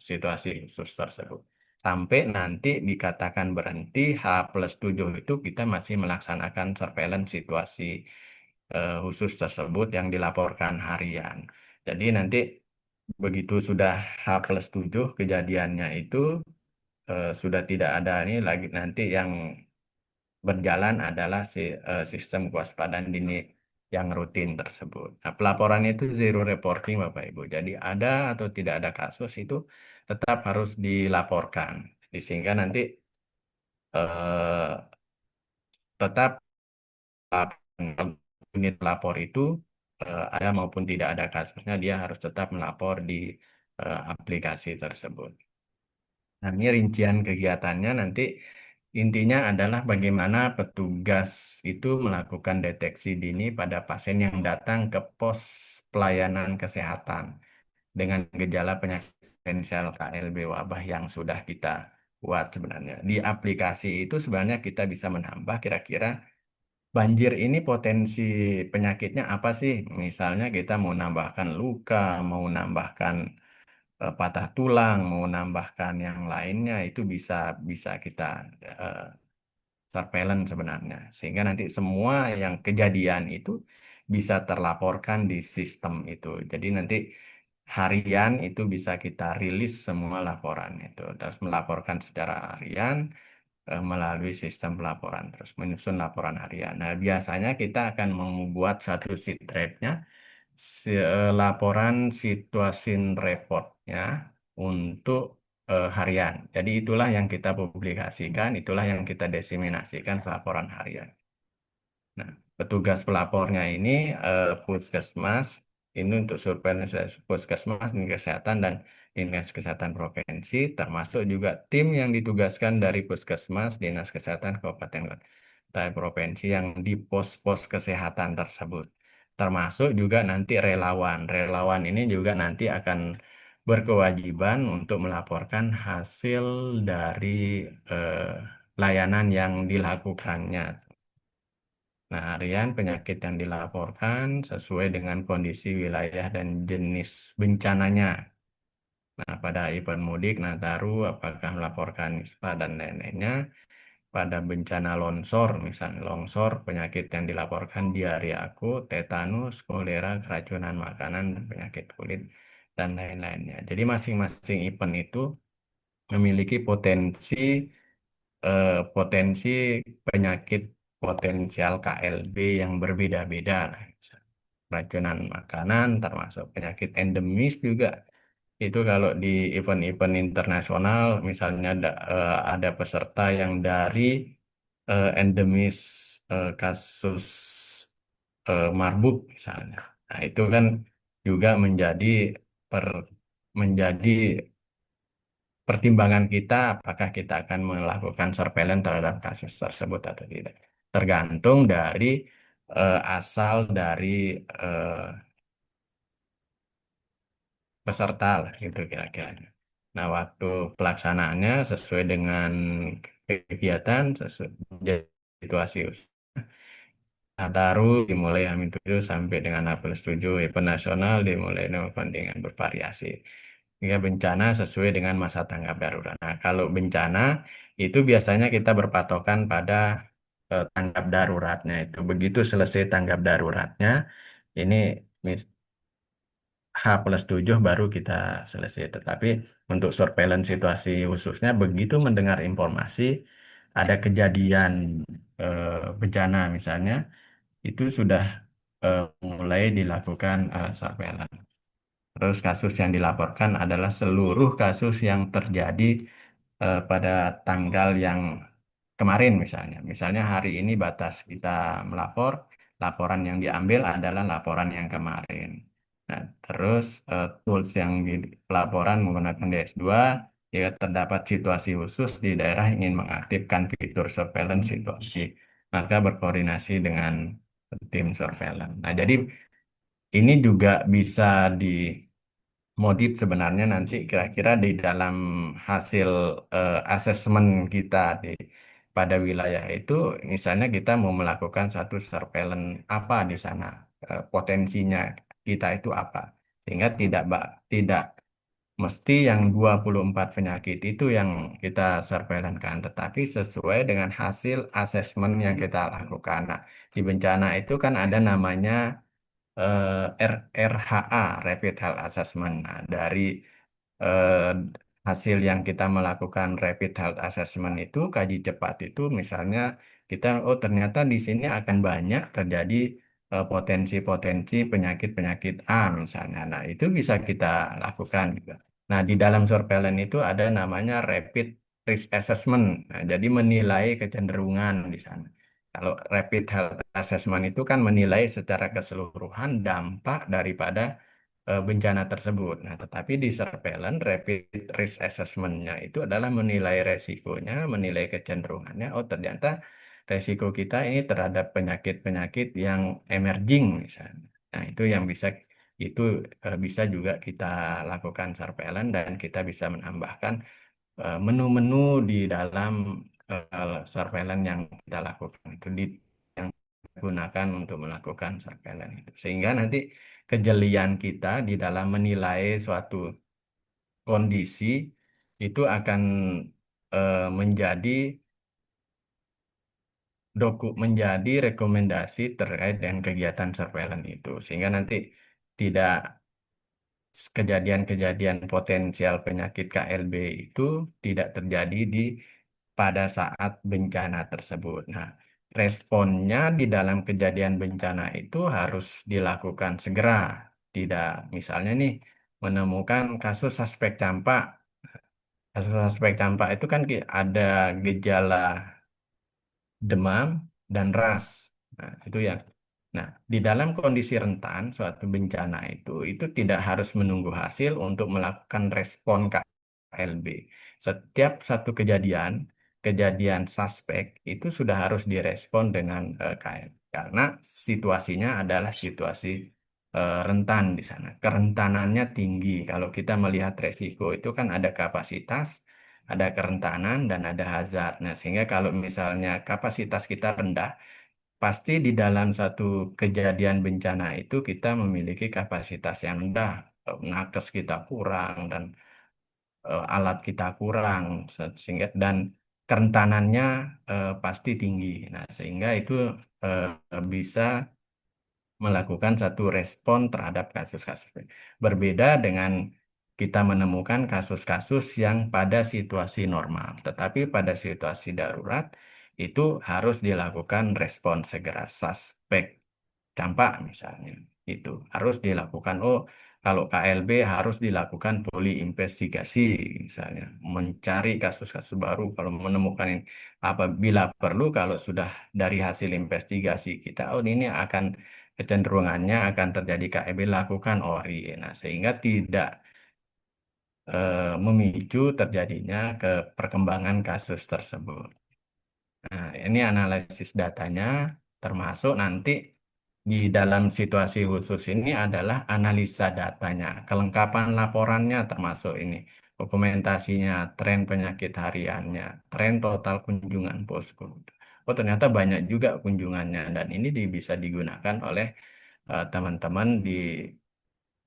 situasi khusus tersebut. Sampai nanti dikatakan berhenti H+7 itu kita masih melaksanakan surveillance situasi khusus tersebut yang dilaporkan harian. Jadi nanti begitu sudah H+7 kejadiannya itu sudah tidak ada ini lagi nanti yang berjalan adalah sistem kewaspadaan dini yang rutin tersebut. Nah, pelaporan itu zero reporting Bapak Ibu. Jadi ada atau tidak ada kasus itu tetap harus dilaporkan. Sehingga nanti eh, tetap unit pelapor itu ada maupun tidak ada kasusnya dia harus tetap melapor di aplikasi tersebut. Nah, ini rincian kegiatannya nanti intinya adalah bagaimana petugas itu melakukan deteksi dini pada pasien yang datang ke pos pelayanan kesehatan dengan gejala penyakit potensial KLB wabah yang sudah kita buat sebenarnya. Di aplikasi itu sebenarnya kita bisa menambah kira-kira banjir ini potensi penyakitnya apa sih? Misalnya kita mau nambahkan luka, mau nambahkan patah tulang, mau nambahkan yang lainnya itu bisa bisa kita eh, surveillance sebenarnya. Sehingga nanti semua yang kejadian itu bisa terlaporkan di sistem itu. Jadi nanti harian itu bisa kita rilis semua laporan itu. Terus melaporkan secara harian melalui sistem pelaporan. Terus menyusun laporan harian. Nah, biasanya kita akan membuat satu sheet rate-nya laporan situasi reportnya untuk harian. Jadi itulah yang kita publikasikan, itulah yang kita diseminasikan ke laporan harian. Nah, petugas pelapornya ini Puskesmas, ini untuk surveillance Puskesmas, Dinas Kesehatan dan Dinas Kesehatan Provinsi, termasuk juga tim yang ditugaskan dari Puskesmas, Dinas Kesehatan Kabupaten Kota Provinsi yang di pos-pos kesehatan tersebut. Termasuk juga nanti relawan. Relawan ini juga nanti akan berkewajiban untuk melaporkan hasil dari eh, layanan yang dilakukannya. Nah, harian penyakit yang dilaporkan sesuai dengan kondisi wilayah dan jenis bencananya. Nah, pada event mudik, Nataru, apakah melaporkan ISPA dan lain-lainnya. Pada bencana longsor, misalnya longsor, penyakit yang dilaporkan diare akut, tetanus, kolera, keracunan makanan, dan penyakit kulit, dan lain-lainnya. Jadi masing-masing event itu memiliki potensi penyakit potensial KLB yang berbeda-beda lah. Keracunan makanan termasuk penyakit endemis juga. Itu kalau di event-event internasional misalnya ada peserta yang dari endemis kasus marbuk misalnya. Nah, itu kan juga per, menjadi pertimbangan kita apakah kita akan melakukan surveillance terhadap kasus tersebut atau tidak. Tergantung dari asal dari eh, peserta lah gitu kira-kira. Nah, waktu pelaksanaannya sesuai dengan kegiatan, sesuai situasi Nataru dimulai H-7 sampai dengan H+7, event nasional dimulai dengan kontingen bervariasi. Hingga bencana sesuai dengan masa tanggap darurat. Nah, kalau bencana itu biasanya kita berpatokan pada tanggap daruratnya itu. Begitu selesai tanggap daruratnya, ini H+7 baru kita selesai. Tetapi untuk surveillance situasi khususnya begitu mendengar informasi ada kejadian bencana misalnya, itu sudah mulai dilakukan surveillance. Terus kasus yang dilaporkan adalah seluruh kasus yang terjadi pada tanggal yang kemarin misalnya. Misalnya hari ini batas kita melapor, laporan yang diambil adalah laporan yang kemarin. Nah, terus tools yang di pelaporan menggunakan DS2, jika terdapat situasi khusus di daerah ingin mengaktifkan fitur surveillance situasi, maka berkoordinasi dengan tim surveillance. Nah, jadi ini juga bisa dimodif sebenarnya nanti kira-kira di dalam hasil asesmen kita pada wilayah itu, misalnya kita mau melakukan satu surveillance apa di sana, potensinya kita itu apa, sehingga tidak mesti yang 24 penyakit itu yang kita surveillance kan, tetapi sesuai dengan hasil asesmen yang kita lakukan. Nah, di bencana itu kan ada namanya RHA, Rapid Health Assessment. Nah, dari eh, hasil yang kita melakukan Rapid Health Assessment itu, kaji cepat itu, misalnya kita, oh ternyata di sini akan banyak terjadi potensi-potensi penyakit-penyakit A misalnya. Nah, itu bisa kita lakukan juga. Nah, di dalam surveillance itu ada namanya Rapid Risk Assessment. Nah, jadi menilai kecenderungan di sana. Kalau rapid health assessment itu kan menilai secara keseluruhan dampak daripada bencana tersebut. Nah, tetapi di surveillance rapid risk assessment-nya itu adalah menilai resikonya, menilai kecenderungannya. Oh, ternyata resiko kita ini terhadap penyakit-penyakit yang emerging misalnya. Nah, itu bisa juga kita lakukan surveillance dan kita bisa menambahkan menu-menu di dalam surveillance yang kita lakukan itu yang gunakan untuk melakukan surveillance itu. Sehingga nanti kejelian kita di dalam menilai suatu kondisi itu akan menjadi menjadi rekomendasi terkait dengan kegiatan surveillance itu. Sehingga nanti tidak kejadian-kejadian potensial penyakit KLB itu tidak terjadi pada saat bencana tersebut. Nah, responnya di dalam kejadian bencana itu harus dilakukan segera. Tidak, misalnya nih, menemukan kasus suspek campak. Kasus suspek campak itu kan ada gejala demam, dan ras. Nah, itu yang. Nah, di dalam kondisi rentan suatu bencana itu tidak harus menunggu hasil untuk melakukan respon KLB. Setiap satu kejadian suspek itu sudah harus direspon dengan KLB karena situasinya adalah situasi rentan di sana. Kerentanannya tinggi. Kalau kita melihat resiko itu kan ada kapasitas, ada kerentanan dan ada hazard. Nah, sehingga kalau misalnya kapasitas kita rendah, pasti di dalam satu kejadian bencana itu kita memiliki kapasitas yang rendah, nakes kita kurang dan alat kita kurang, sehingga dan kerentanannya pasti tinggi. Nah, sehingga itu bisa melakukan satu respon terhadap kasus-kasus. Berbeda dengan kita menemukan kasus-kasus yang pada situasi normal, tetapi pada situasi darurat itu harus dilakukan respon segera. Suspek campak misalnya itu harus dilakukan. Oh, kalau KLB harus dilakukan poli investigasi misalnya, mencari kasus-kasus baru kalau menemukan ini. Apabila perlu, kalau sudah dari hasil investigasi kita, oh ini akan kecenderungannya akan terjadi KLB, lakukan ORI. Nah, sehingga tidak memicu terjadinya ke perkembangan kasus tersebut. Nah, ini analisis datanya, termasuk nanti di dalam situasi khusus ini adalah analisa datanya, kelengkapan laporannya termasuk ini, dokumentasinya, tren penyakit hariannya, tren total kunjungan posko. Oh, ternyata banyak juga kunjungannya dan ini bisa digunakan oleh teman-teman di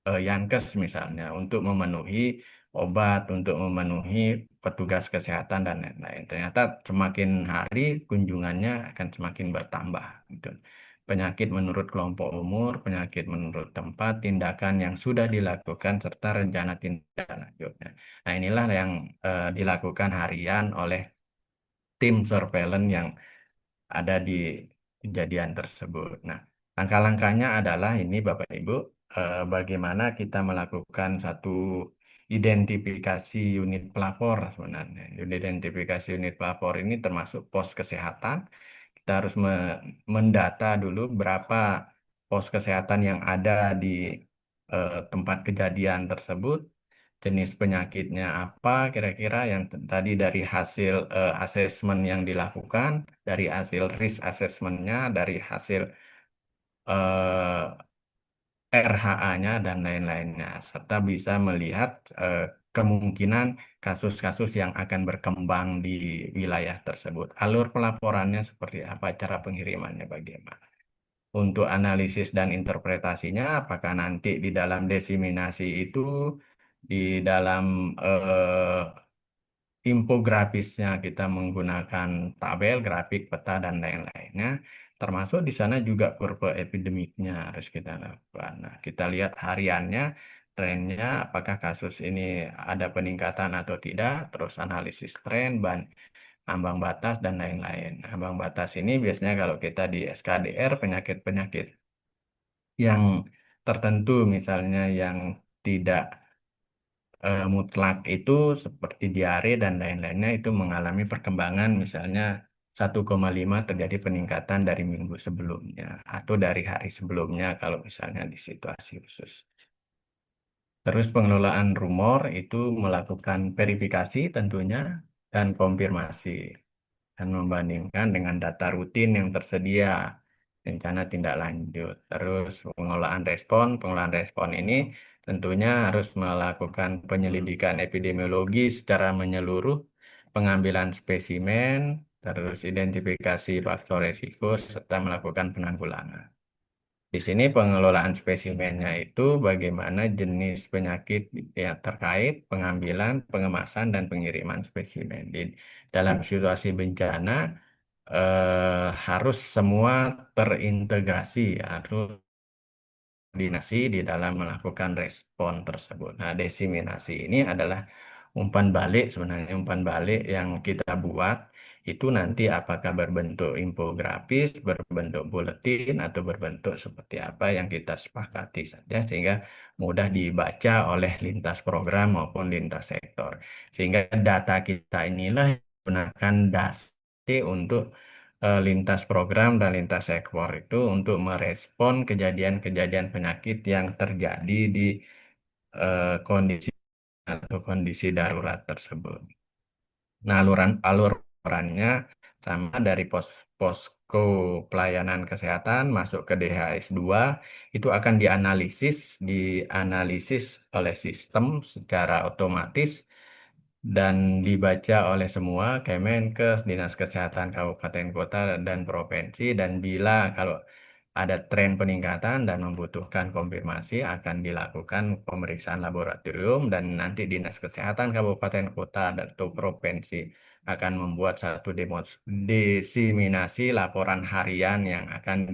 Yankes misalnya untuk memenuhi obat, untuk memenuhi petugas kesehatan dan lain-lain. Ternyata semakin hari kunjungannya akan semakin bertambah. Gitu. Penyakit menurut kelompok umur, penyakit menurut tempat, tindakan yang sudah dilakukan serta rencana tindak lanjutnya. Nah, inilah yang dilakukan harian oleh tim surveillance yang ada di kejadian tersebut. Nah, langkah-langkahnya adalah ini Bapak Ibu, bagaimana kita melakukan satu identifikasi unit pelapor sebenarnya. Identifikasi unit pelapor ini termasuk pos kesehatan. Kita harus mendata dulu berapa pos kesehatan yang ada di tempat kejadian tersebut, jenis penyakitnya apa kira-kira yang tadi dari hasil asesmen yang dilakukan, dari hasil risk assessment-nya, dari hasil RHA-nya dan lain-lainnya, serta bisa melihat kemungkinan kasus-kasus yang akan berkembang di wilayah tersebut. Alur pelaporannya seperti apa, cara pengirimannya bagaimana. Untuk analisis dan interpretasinya, apakah nanti di dalam desiminasi itu, di dalam infografisnya kita menggunakan tabel, grafik, peta, dan lain-lainnya, termasuk di sana juga kurva epidemiknya harus kita lakukan. Nah, kita lihat hariannya, trennya, apakah kasus ini ada peningkatan atau tidak, terus analisis tren, ambang batas, dan lain-lain. Ambang batas ini biasanya kalau kita di SKDR, penyakit-penyakit yang tertentu, misalnya yang tidak mutlak itu seperti diare dan lain-lainnya itu mengalami perkembangan misalnya 1,5 terjadi peningkatan dari minggu sebelumnya atau dari hari sebelumnya kalau misalnya di situasi khusus. Terus pengelolaan rumor itu melakukan verifikasi tentunya dan konfirmasi dan membandingkan dengan data rutin yang tersedia, rencana tindak lanjut. Terus pengelolaan respon ini tentunya harus melakukan penyelidikan epidemiologi secara menyeluruh, pengambilan spesimen, terus identifikasi faktor resiko, serta melakukan penanggulangan. Di sini pengelolaan spesimennya itu bagaimana jenis penyakit yang terkait, pengambilan, pengemasan, dan pengiriman spesimen. Di dalam situasi bencana harus semua terintegrasi, harus koordinasi di dalam melakukan respon tersebut. Nah, desiminasi ini adalah umpan balik, sebenarnya umpan balik yang kita buat itu nanti apakah berbentuk infografis, berbentuk buletin, atau berbentuk seperti apa yang kita sepakati saja sehingga mudah dibaca oleh lintas program maupun lintas sektor. Sehingga data kita inilah yang digunakan dasar untuk lintas program dan lintas sektor itu untuk merespon kejadian-kejadian penyakit yang terjadi di kondisi atau kondisi darurat tersebut. Nah, alurannya sama dari posko pelayanan kesehatan masuk ke DHS 2 itu akan dianalisis oleh sistem secara otomatis dan dibaca oleh semua Kemenkes, Dinas Kesehatan Kabupaten Kota dan Provinsi dan bila kalau ada tren peningkatan dan membutuhkan konfirmasi akan dilakukan pemeriksaan laboratorium dan nanti Dinas Kesehatan Kabupaten Kota dan atau provinsi akan membuat satu desiminasi laporan harian yang akan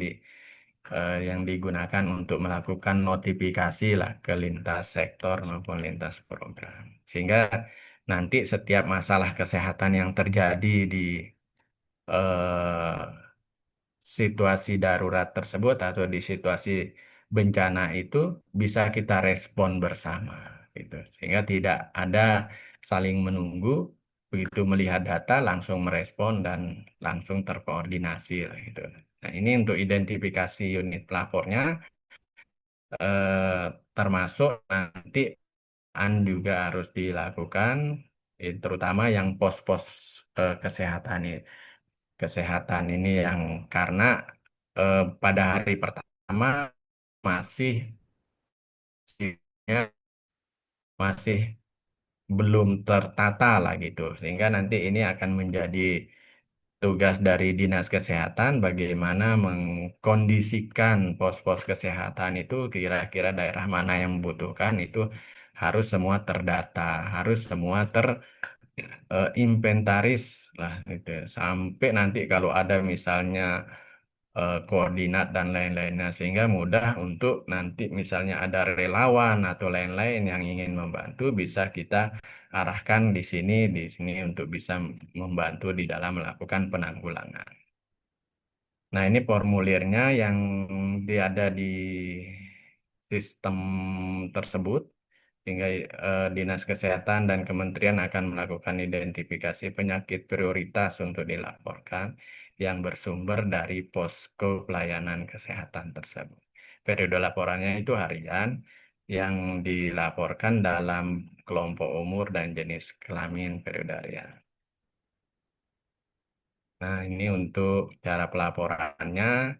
yang digunakan untuk melakukan notifikasi lah ke lintas sektor maupun lintas program. Sehingga nanti setiap masalah kesehatan yang terjadi di eh, situasi darurat tersebut atau di situasi bencana itu bisa kita respon bersama gitu. Sehingga tidak ada saling menunggu, begitu melihat data langsung merespon dan langsung terkoordinasi lah gitu. Nah, ini untuk identifikasi unit pelapornya termasuk nanti juga harus dilakukan terutama yang pos-pos kesehatan ini yang karena pada hari pertama masih sistemnya masih belum tertata lah gitu sehingga nanti ini akan menjadi tugas dari Dinas Kesehatan bagaimana mengkondisikan pos-pos kesehatan itu kira-kira daerah mana yang membutuhkan itu harus semua terdata, harus semua inventaris lah gitu. Sampai nanti kalau ada misalnya koordinat dan lain-lainnya sehingga mudah untuk nanti misalnya ada relawan atau lain-lain yang ingin membantu bisa kita arahkan di sini untuk bisa membantu di dalam melakukan penanggulangan. Nah, ini formulirnya yang ada di sistem tersebut, sehingga Dinas Kesehatan dan Kementerian akan melakukan identifikasi penyakit prioritas untuk dilaporkan yang bersumber dari posko pelayanan kesehatan tersebut. Periode laporannya itu harian yang dilaporkan dalam kelompok umur dan jenis kelamin periode harian. Nah, ini untuk cara pelaporannya.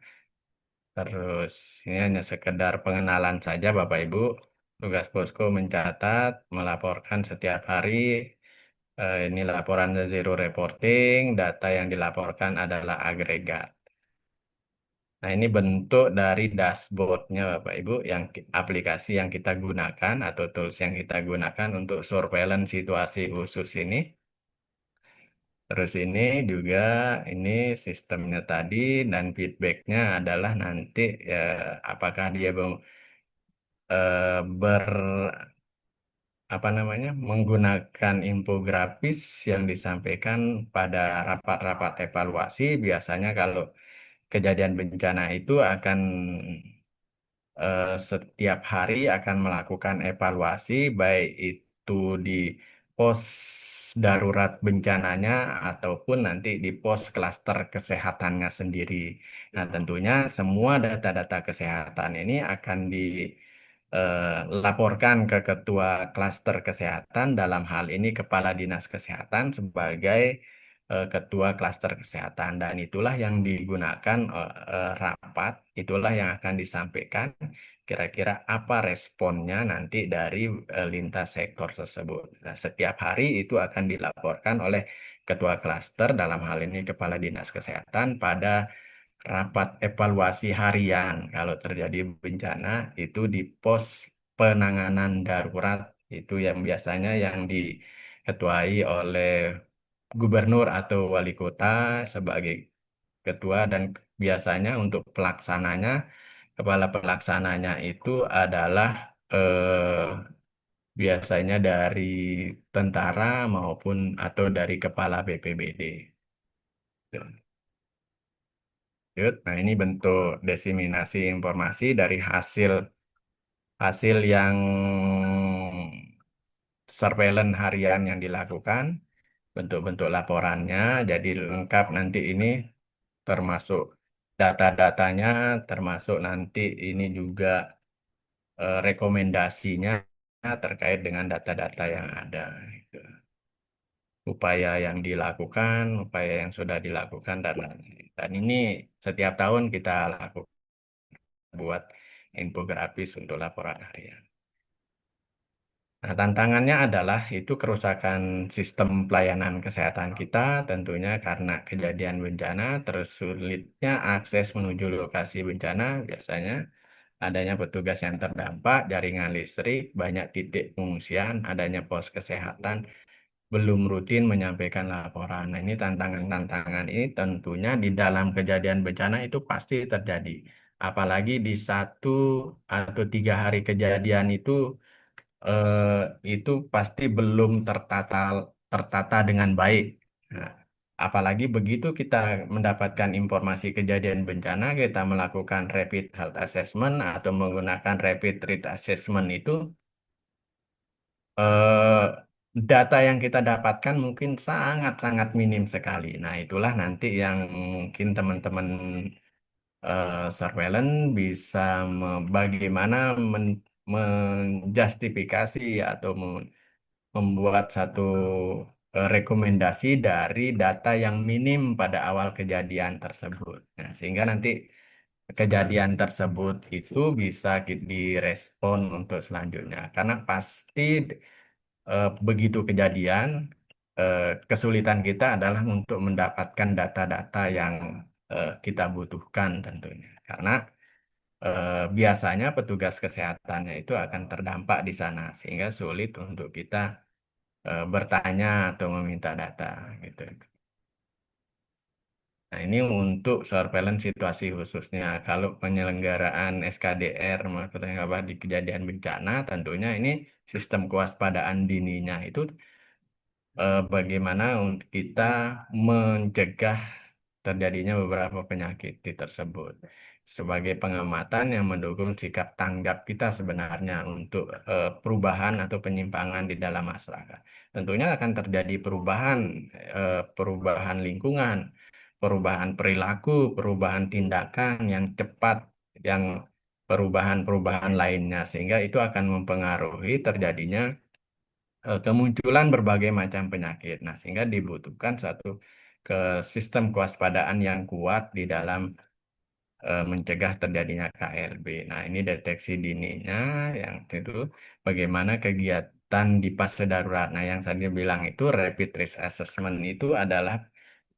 Terus ini hanya sekedar pengenalan saja Bapak Ibu. Tugas posko mencatat, melaporkan setiap hari. Ini laporan zero reporting, data yang dilaporkan adalah agregat. Nah, ini bentuk dari dashboardnya Bapak Ibu, yang aplikasi yang kita gunakan atau tools yang kita gunakan untuk surveillance situasi khusus ini. Terus ini juga ini sistemnya tadi dan feedbacknya adalah nanti apakah dia ber apa namanya menggunakan infografis yang disampaikan pada rapat-rapat evaluasi. Biasanya kalau kejadian bencana itu akan setiap hari akan melakukan evaluasi, baik itu di pos darurat bencananya ataupun nanti di pos klaster kesehatannya sendiri. Nah, tentunya semua data-data kesehatan ini akan dilaporkan ke Ketua Klaster Kesehatan, dalam hal ini Kepala Dinas Kesehatan sebagai Ketua Klaster Kesehatan, dan itulah yang digunakan rapat, itulah yang akan disampaikan kira-kira apa responnya nanti dari lintas sektor tersebut. Nah, setiap hari itu akan dilaporkan oleh Ketua Klaster, dalam hal ini Kepala Dinas Kesehatan, pada rapat evaluasi harian. Kalau terjadi bencana itu di pos penanganan darurat, itu yang biasanya yang diketuai oleh gubernur atau wali kota sebagai ketua, dan biasanya untuk pelaksananya, kepala pelaksananya itu adalah biasanya dari tentara maupun atau dari kepala BPBD. Yud. Nah, ini bentuk diseminasi informasi dari hasil hasil yang surveillance harian yang dilakukan, bentuk-bentuk laporannya, jadi lengkap nanti ini, termasuk data-datanya, termasuk nanti ini juga rekomendasinya terkait dengan data-data yang ada. Gitu. Upaya yang dilakukan, upaya yang sudah dilakukan, dan ini setiap tahun kita lakukan, buat infografis untuk laporan harian. Nah, tantangannya adalah itu kerusakan sistem pelayanan kesehatan kita, tentunya karena kejadian bencana, terus sulitnya akses menuju lokasi bencana, biasanya adanya petugas yang terdampak, jaringan listrik, banyak titik pengungsian, adanya pos kesehatan, belum rutin menyampaikan laporan. Nah, ini tantangan-tantangan ini tentunya di dalam kejadian bencana itu pasti terjadi. Apalagi di 1 atau 3 hari kejadian itu pasti belum tertata dengan baik. Nah, apalagi begitu kita mendapatkan informasi kejadian bencana, kita melakukan rapid health assessment atau menggunakan rapid threat assessment itu, eh, data yang kita dapatkan mungkin sangat-sangat minim sekali. Nah, itulah nanti yang mungkin teman-teman surveillance bisa bagaimana menjustifikasi atau membuat satu rekomendasi dari data yang minim pada awal kejadian tersebut. Nah, sehingga nanti kejadian tersebut itu bisa direspon untuk selanjutnya. Karena pasti begitu kejadian, kesulitan kita adalah untuk mendapatkan data-data yang kita butuhkan tentunya. Karena biasanya petugas kesehatannya itu akan terdampak di sana, sehingga sulit untuk kita bertanya atau meminta data gitu. Nah, ini untuk surveillance situasi khususnya. Kalau penyelenggaraan SKDR, maksudnya apa, di kejadian bencana, tentunya ini sistem kewaspadaan dininya itu bagaimana untuk kita mencegah terjadinya beberapa penyakit tersebut. Sebagai pengamatan yang mendukung sikap tanggap kita sebenarnya untuk perubahan atau penyimpangan di dalam masyarakat. Tentunya akan terjadi perubahan lingkungan, perubahan perilaku, perubahan tindakan yang cepat, yang perubahan-perubahan lainnya, sehingga itu akan mempengaruhi terjadinya kemunculan berbagai macam penyakit. Nah, sehingga dibutuhkan satu ke sistem kewaspadaan yang kuat di dalam mencegah terjadinya KLB. Nah, ini deteksi dininya yang itu bagaimana kegiatan di fase darurat. Nah, yang saya bilang itu rapid risk assessment itu adalah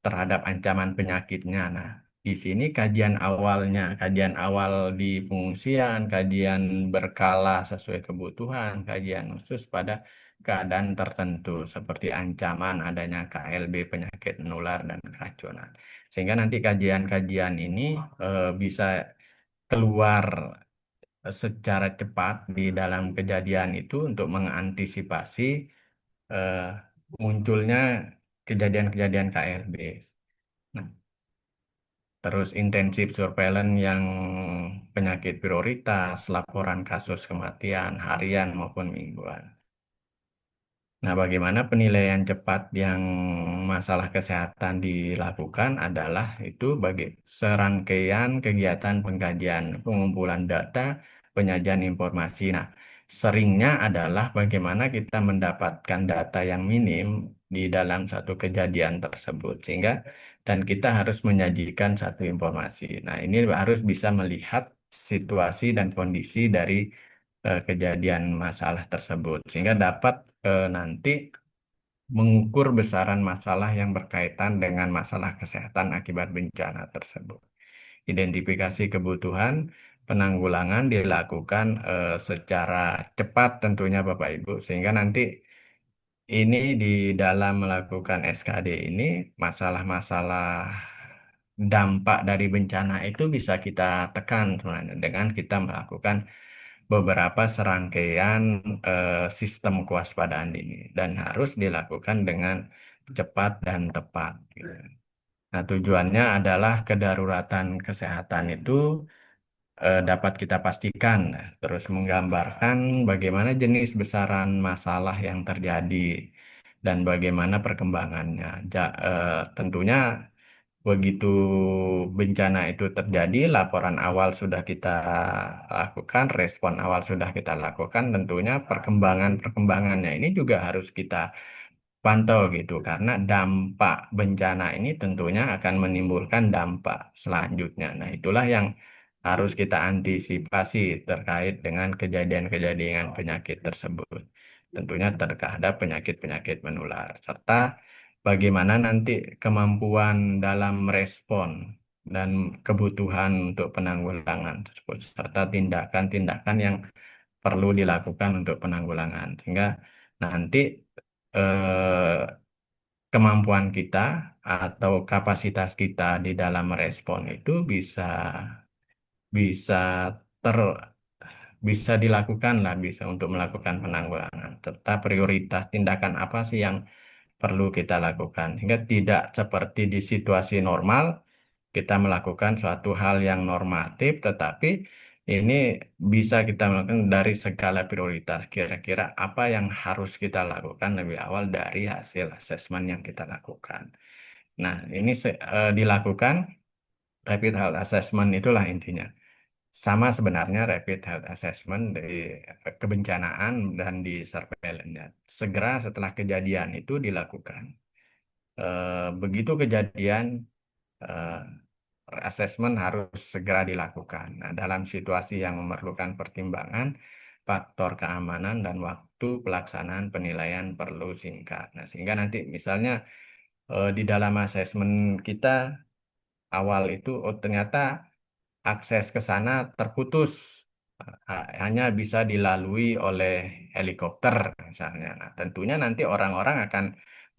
terhadap ancaman penyakitnya. Nah, di sini kajian awalnya, kajian awal di pengungsian, kajian berkala sesuai kebutuhan, kajian khusus pada keadaan tertentu seperti ancaman adanya KLB, penyakit menular dan keracunan. Sehingga nanti kajian-kajian ini bisa keluar secara cepat di dalam kejadian itu untuk mengantisipasi eh, munculnya kejadian-kejadian KLB. Nah, terus intensif surveillance yang penyakit prioritas, laporan kasus kematian harian maupun mingguan. Nah, bagaimana penilaian cepat yang masalah kesehatan dilakukan adalah itu bagi serangkaian kegiatan pengkajian, pengumpulan data, penyajian informasi. Nah, seringnya adalah bagaimana kita mendapatkan data yang minim di dalam satu kejadian tersebut, sehingga dan kita harus menyajikan satu informasi. Nah, ini harus bisa melihat situasi dan kondisi dari kejadian masalah tersebut, sehingga dapat nanti mengukur besaran masalah yang berkaitan dengan masalah kesehatan akibat bencana tersebut. Identifikasi kebutuhan penanggulangan dilakukan secara cepat tentunya Bapak Ibu, sehingga nanti ini di dalam melakukan SKD ini masalah-masalah dampak dari bencana itu bisa kita tekan sebenarnya dengan kita melakukan beberapa serangkaian sistem kewaspadaan dini dan harus dilakukan dengan cepat dan tepat, gitu. Nah, tujuannya adalah kedaruratan kesehatan itu dapat kita pastikan, terus menggambarkan bagaimana jenis besaran masalah yang terjadi dan bagaimana perkembangannya. Tentunya begitu bencana itu terjadi, laporan awal sudah kita lakukan, respon awal sudah kita lakukan, tentunya perkembangannya ini juga harus kita pantau gitu, karena dampak bencana ini tentunya akan menimbulkan dampak selanjutnya. Nah, itulah yang harus kita antisipasi terkait dengan kejadian-kejadian penyakit tersebut. Tentunya terhadap penyakit-penyakit menular, serta bagaimana nanti kemampuan dalam respon dan kebutuhan untuk penanggulangan tersebut, serta tindakan-tindakan yang perlu dilakukan untuk penanggulangan. Sehingga nanti eh, kemampuan kita atau kapasitas kita di dalam merespon itu bisa ter bisa dilakukan lah, bisa untuk melakukan penanggulangan. Tetap prioritas tindakan apa sih yang perlu kita lakukan, sehingga tidak seperti di situasi normal kita melakukan suatu hal yang normatif, tetapi ini bisa kita melakukan dari skala prioritas. Kira-kira apa yang harus kita lakukan lebih awal dari hasil asesmen yang kita lakukan. Nah, ini dilakukan rapid health assessment itulah intinya. Sama sebenarnya rapid health assessment di kebencanaan dan di surveillance. Segera setelah kejadian itu dilakukan. Begitu kejadian, eh, asesmen harus segera dilakukan. Nah, dalam situasi yang memerlukan pertimbangan, faktor keamanan dan waktu pelaksanaan penilaian perlu singkat. Nah, sehingga nanti misalnya di dalam asesmen kita awal itu, oh ternyata akses ke sana terputus. Hanya bisa dilalui oleh helikopter misalnya. Nah, tentunya nanti orang-orang akan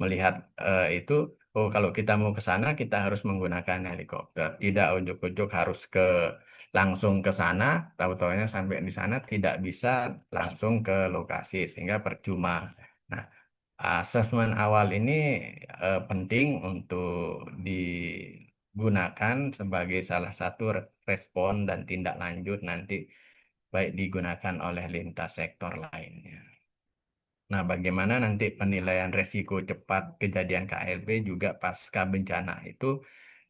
melihat itu, oh kalau kita mau ke sana kita harus menggunakan helikopter. Tidak ujuk-ujuk harus langsung ke sana, tahu-taunya sampai di sana tidak bisa langsung ke lokasi sehingga percuma. Nah, asesmen awal ini penting untuk digunakan sebagai salah satu respon dan tindak lanjut nanti baik digunakan oleh lintas sektor lainnya. Nah, bagaimana nanti penilaian resiko cepat kejadian KLB juga pasca bencana itu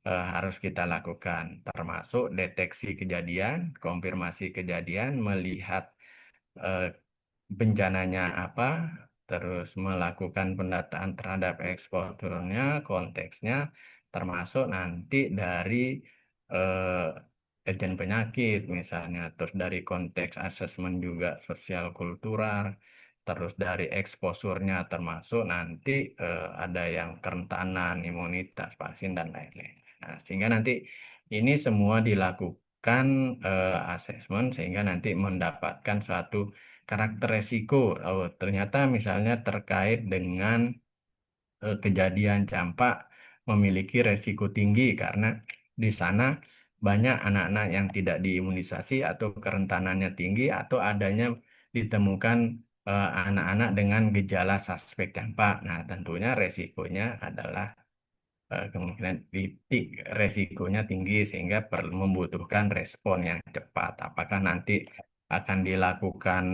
harus kita lakukan, termasuk deteksi kejadian, konfirmasi kejadian, melihat eh, bencananya apa, terus melakukan pendataan terhadap eksposurnya, konteksnya, termasuk nanti dari eh, agent penyakit misalnya, terus dari konteks asesmen juga sosial kultural, terus dari eksposurnya termasuk nanti ada yang kerentanan, imunitas pasien dan lain-lain. Nah, sehingga nanti ini semua dilakukan asesmen sehingga nanti mendapatkan suatu karakter resiko. Oh, ternyata misalnya terkait dengan kejadian campak memiliki resiko tinggi karena di sana banyak anak-anak yang tidak diimunisasi atau kerentanannya tinggi atau adanya ditemukan anak-anak dengan gejala suspek campak. Nah, tentunya resikonya adalah kemungkinan titik resikonya tinggi sehingga perlu membutuhkan respon yang cepat. Apakah nanti akan dilakukan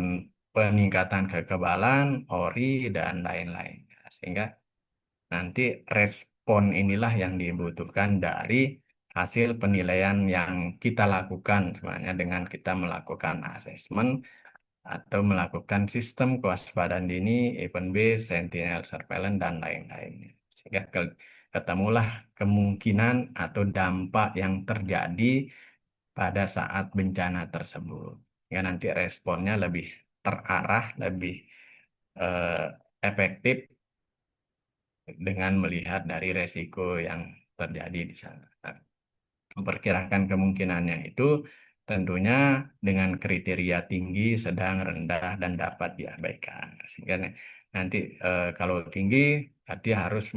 peningkatan kekebalan, ORI, dan lain-lain. Sehingga nanti respon inilah yang dibutuhkan dari hasil penilaian yang kita lakukan sebenarnya dengan kita melakukan asesmen atau melakukan sistem kewaspadaan dini, event based, sentinel surveillance dan lain-lain. Sehingga ketemulah kemungkinan atau dampak yang terjadi pada saat bencana tersebut. Ya nanti responnya lebih terarah, lebih eh, efektif dengan melihat dari resiko yang terjadi di sana. Nah, memperkirakan kemungkinannya itu tentunya dengan kriteria tinggi, sedang, rendah, dan dapat diabaikan. Sehingga nanti kalau tinggi berarti harus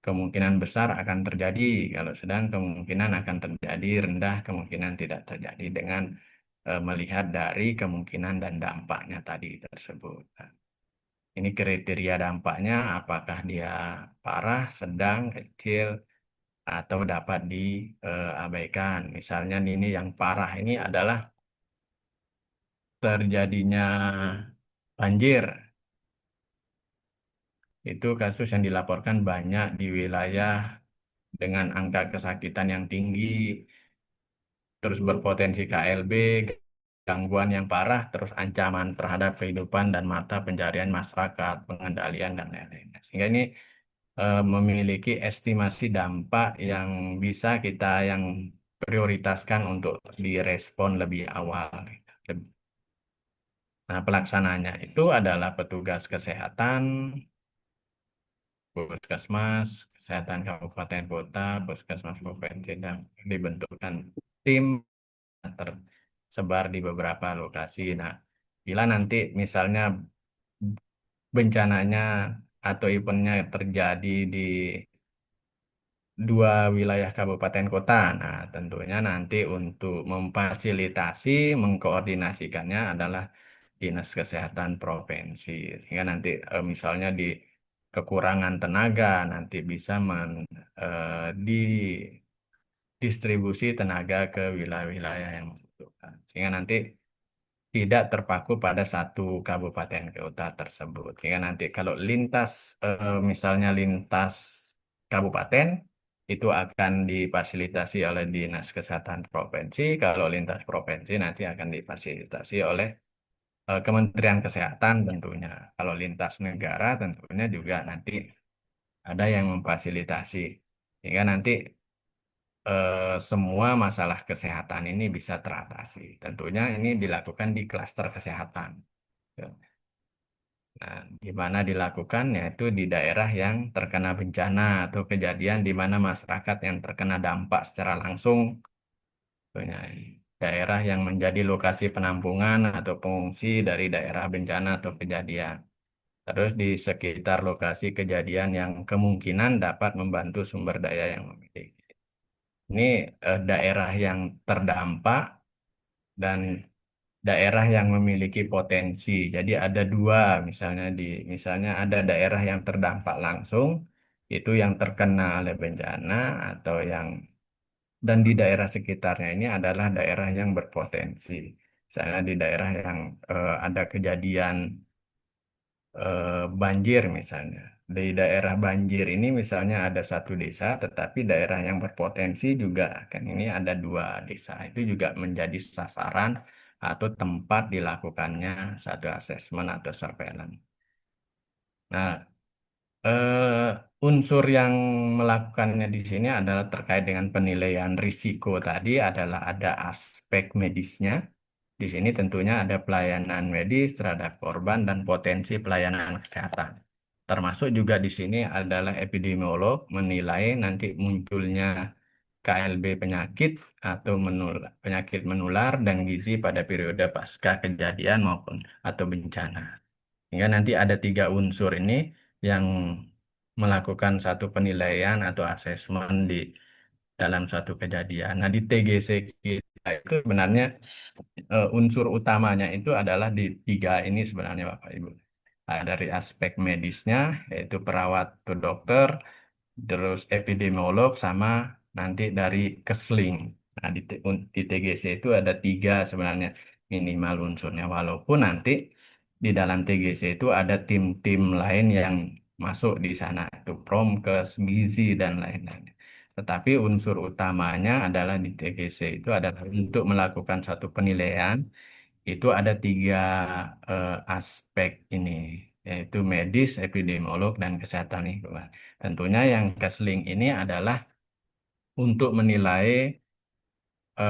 kemungkinan besar akan terjadi, kalau sedang kemungkinan akan terjadi, rendah kemungkinan tidak terjadi dengan melihat dari kemungkinan dan dampaknya tadi tersebut. Nah, ini kriteria dampaknya, apakah dia parah, sedang, kecil, atau dapat diabaikan. Misalnya ini yang parah ini adalah terjadinya banjir. Itu kasus yang dilaporkan banyak di wilayah dengan angka kesakitan yang tinggi, terus berpotensi KLB, gangguan yang parah, terus ancaman terhadap kehidupan dan mata pencarian masyarakat, pengendalian, dan lain-lain. Sehingga ini memiliki estimasi dampak yang bisa kita yang prioritaskan untuk direspon lebih awal. Nah, pelaksananya itu adalah petugas kesehatan, puskesmas, kesehatan kabupaten kota, puskesmas provinsi, dan dibentukkan tim tersebar di beberapa lokasi. Nah, bila nanti misalnya bencananya atau eventnya terjadi di dua wilayah kabupaten kota. Nah, tentunya nanti untuk memfasilitasi, mengkoordinasikannya adalah Dinas Kesehatan Provinsi. Sehingga nanti misalnya di kekurangan tenaga, nanti bisa didistribusi tenaga ke wilayah-wilayah yang membutuhkan. Sehingga nanti tidak terpaku pada satu kabupaten kota tersebut. Sehingga nanti kalau lintas, misalnya lintas kabupaten, itu akan difasilitasi oleh Dinas Kesehatan Provinsi. Kalau lintas provinsi nanti akan difasilitasi oleh Kementerian Kesehatan tentunya. Kalau lintas negara tentunya juga nanti ada yang memfasilitasi. Sehingga nanti semua masalah kesehatan ini bisa teratasi. Tentunya ini dilakukan di klaster kesehatan. Ya. Nah, di mana dilakukan yaitu di daerah yang terkena bencana atau kejadian di mana masyarakat yang terkena dampak secara langsung. Tentunya daerah yang menjadi lokasi penampungan atau pengungsi dari daerah bencana atau kejadian. Terus di sekitar lokasi kejadian yang kemungkinan dapat membantu sumber daya yang memiliki. Ini daerah yang terdampak dan daerah yang memiliki potensi. Jadi ada dua, misalnya ada daerah yang terdampak langsung, itu yang terkena oleh bencana atau yang dan di daerah sekitarnya ini adalah daerah yang berpotensi. Misalnya di daerah yang ada kejadian banjir misalnya. Di daerah banjir ini misalnya ada satu desa, tetapi daerah yang berpotensi juga kan ini ada dua desa. Itu juga menjadi sasaran atau tempat dilakukannya satu asesmen atau surveillance. Nah, unsur yang melakukannya di sini adalah terkait dengan penilaian risiko tadi adalah ada aspek medisnya. Di sini tentunya ada pelayanan medis terhadap korban dan potensi pelayanan kesehatan. Termasuk juga di sini adalah epidemiolog menilai nanti munculnya KLB penyakit atau penyakit menular dan gizi pada periode pasca kejadian maupun atau bencana. Hingga nanti ada tiga unsur ini yang melakukan satu penilaian atau asesmen di dalam suatu kejadian. Nah, di TGC kita itu sebenarnya unsur utamanya itu adalah di tiga ini sebenarnya Bapak Ibu. Dari aspek medisnya, yaitu perawat atau dokter, terus epidemiolog, sama nanti dari Kesling. Nah, di TGC itu ada tiga sebenarnya minimal unsurnya. Walaupun nanti di dalam TGC itu ada tim-tim lain yang masuk di sana, itu Promkes, Gizi, dan lain-lain. Tetapi unsur utamanya adalah di TGC itu adalah untuk melakukan satu penilaian, itu ada tiga aspek ini, yaitu medis, epidemiolog, dan kesehatan lingkungan. Tentunya yang Kesling ini adalah untuk menilai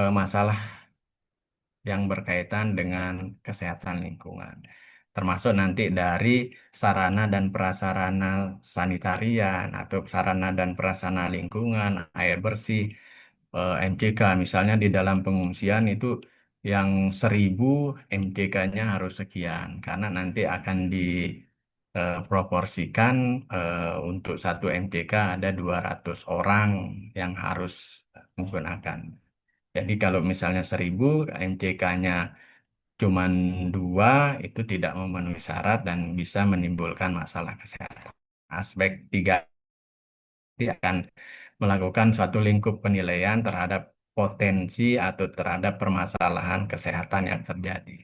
masalah yang berkaitan dengan kesehatan lingkungan. Termasuk nanti dari sarana dan prasarana sanitarian atau sarana dan prasarana lingkungan, air bersih, MCK. Misalnya di dalam pengungsian itu yang 1.000 MCK-nya harus sekian, karena nanti akan diproporsikan untuk satu MCK ada 200 orang yang harus menggunakan. Jadi kalau misalnya 1.000, MCK-nya cuman 2, itu tidak memenuhi syarat dan bisa menimbulkan masalah kesehatan. Aspek tiga ini akan melakukan suatu lingkup penilaian terhadap potensi atau terhadap permasalahan kesehatan yang terjadi.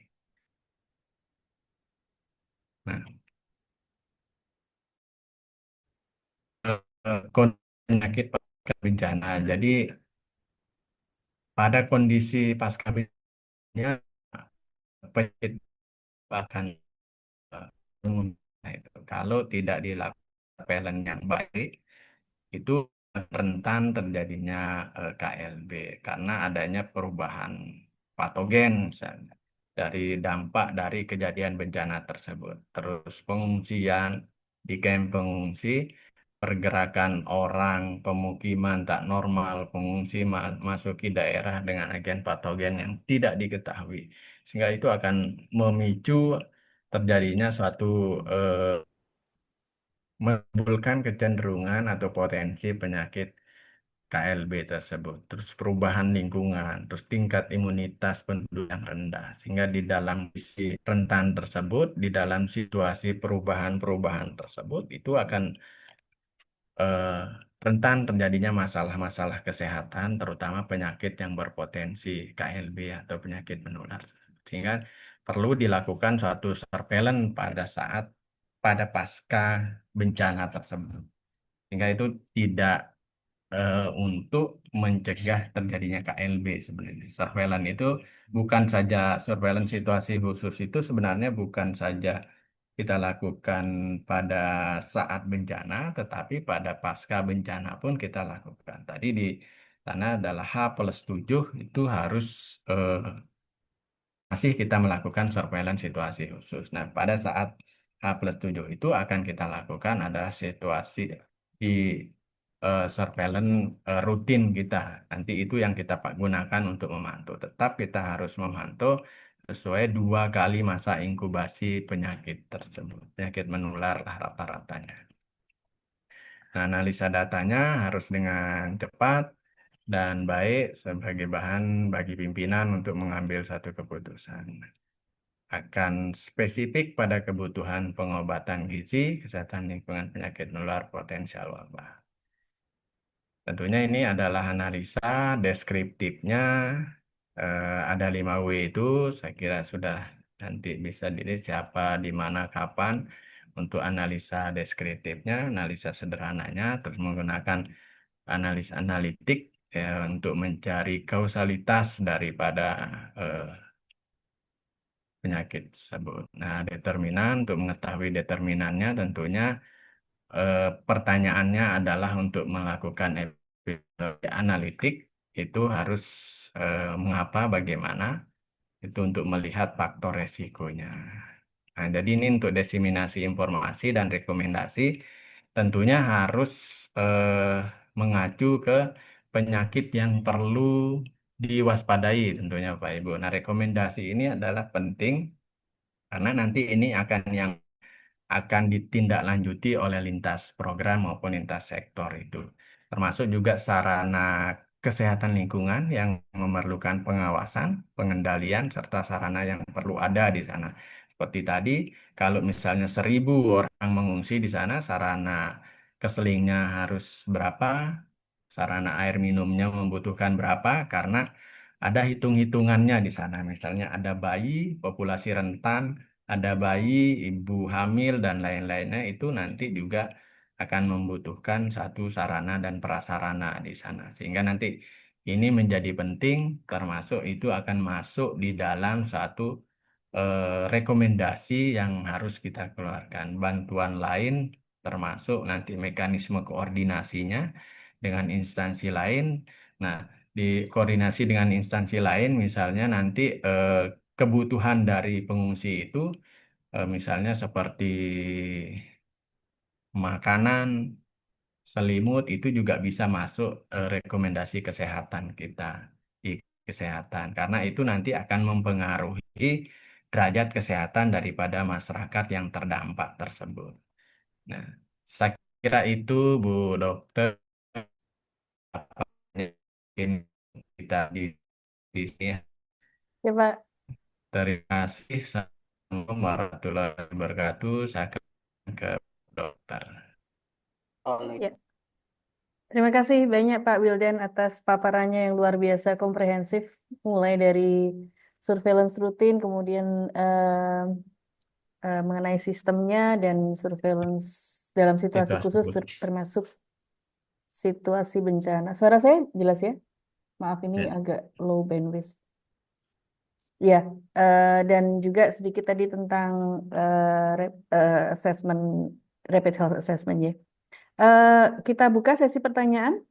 Nah, penyakit pasca bencana. Jadi pada kondisi pasca bencana, penyakit akan nah, itu. Kalau tidak dilakukan surveillance yang baik, itu rentan terjadinya KLB karena adanya perubahan patogen misalnya, dari dampak dari kejadian bencana tersebut. Terus pengungsian di kamp pengungsi, pergerakan orang, pemukiman tak normal, pengungsi masuki daerah dengan agen patogen yang tidak diketahui. Sehingga itu akan memicu terjadinya suatu menimbulkan kecenderungan atau potensi penyakit KLB tersebut, terus perubahan lingkungan, terus tingkat imunitas penduduk yang rendah, sehingga di dalam sisi rentan tersebut, di dalam situasi perubahan-perubahan tersebut, itu akan eh, rentan terjadinya masalah-masalah kesehatan, terutama penyakit yang berpotensi KLB atau penyakit menular. Sehingga perlu dilakukan suatu surveillance pada pasca bencana tersebut. Sehingga itu tidak untuk mencegah terjadinya KLB sebenarnya. Surveillance itu bukan saja surveillance situasi khusus itu sebenarnya bukan saja kita lakukan pada saat bencana, tetapi pada pasca bencana pun kita lakukan. Tadi di sana adalah H+7 itu harus eh, masih kita melakukan surveillance situasi khusus. Nah, pada saat H+7 itu akan kita lakukan adalah situasi di surveillance rutin kita. Nanti itu yang kita gunakan untuk memantau. Tetap kita harus memantau sesuai 2 kali masa inkubasi penyakit tersebut. Penyakit menular lah rata-ratanya. Nah, analisa datanya harus dengan cepat dan baik sebagai bahan bagi pimpinan untuk mengambil satu keputusan. Akan spesifik pada kebutuhan pengobatan gizi, kesehatan lingkungan, penyakit menular, potensial wabah. Tentunya ini adalah analisa deskriptifnya, ada 5W itu, saya kira sudah nanti bisa dilihat siapa, di mana, kapan, untuk analisa deskriptifnya, analisa sederhananya, terus menggunakan analisa analitik untuk mencari kausalitas daripada eh, penyakit tersebut. Nah, determinan, untuk mengetahui determinannya tentunya pertanyaannya adalah untuk melakukan epidemiologi analitik, itu harus mengapa, bagaimana, itu untuk melihat faktor resikonya. Nah, jadi ini untuk diseminasi informasi dan rekomendasi tentunya harus mengacu ke penyakit yang perlu diwaspadai tentunya Pak Ibu. Nah, rekomendasi ini adalah penting karena nanti ini akan ditindaklanjuti oleh lintas program maupun lintas sektor itu. Termasuk juga sarana kesehatan lingkungan yang memerlukan pengawasan, pengendalian, serta sarana yang perlu ada di sana. Seperti tadi, kalau misalnya 1.000 orang mengungsi di sana, sarana keselingnya harus berapa, sarana air minumnya membutuhkan berapa, karena ada hitung-hitungannya di sana. Misalnya ada bayi, populasi rentan, ada bayi, ibu hamil, dan lain-lainnya itu nanti juga akan membutuhkan satu sarana dan prasarana di sana. Sehingga nanti ini menjadi penting, termasuk itu akan masuk di dalam satu rekomendasi yang harus kita keluarkan. Bantuan lain termasuk nanti mekanisme koordinasinya dengan instansi lain. Nah, di koordinasi dengan instansi lain, misalnya nanti kebutuhan dari pengungsi itu misalnya seperti makanan, selimut itu juga bisa masuk rekomendasi kesehatan kita di kesehatan karena itu nanti akan mempengaruhi derajat kesehatan daripada masyarakat yang terdampak tersebut. Nah, saya kira itu Bu Dokter mungkin kita di sini. Ya, Pak. Terima kasih. Assalamualaikum warahmatullahi wabarakatuh. Saya ke dokter. Ya. Terima kasih banyak Pak Wildan atas paparannya yang luar biasa komprehensif, mulai dari surveillance rutin, kemudian mengenai sistemnya dan surveillance dalam situasi Situasi khusus khusus. termasuk situasi bencana. Suara saya jelas ya? Maaf ini Ya, agak low bandwidth. Ya, dan juga sedikit tadi tentang assessment, rapid health assessment ya. Eh, kita buka sesi pertanyaan.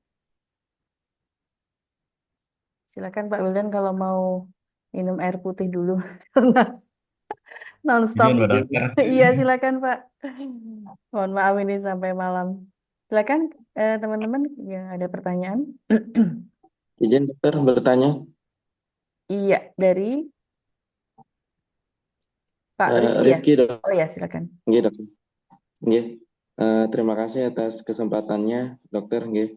Silakan Pak Wildan kalau mau minum air putih dulu karena nonstop. izin Bu Dokter. Iya, silakan Pak. Mohon maaf ini sampai malam. Silakan teman-teman yang ada pertanyaan. Izin dokter bertanya. Iya, dari Pak Rifki ya. Rifki dok. Oh ya, silakan. Nggih, dok. Nggih. Terima kasih atas kesempatannya dokter. Nggih.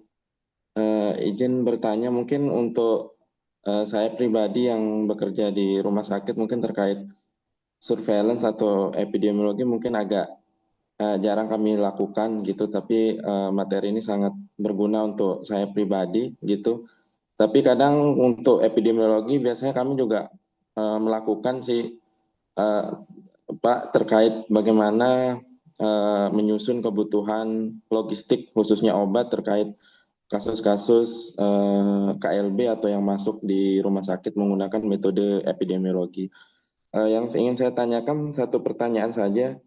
Izin bertanya mungkin untuk saya pribadi yang bekerja di rumah sakit mungkin terkait surveillance atau epidemiologi mungkin agak jarang kami lakukan gitu, tapi materi ini sangat berguna untuk saya pribadi gitu. Tapi kadang untuk epidemiologi biasanya kami juga melakukan sih, eh, Pak, terkait bagaimana menyusun kebutuhan logistik khususnya obat terkait kasus-kasus KLB atau yang masuk di rumah sakit menggunakan metode epidemiologi. Yang ingin saya tanyakan satu pertanyaan saja,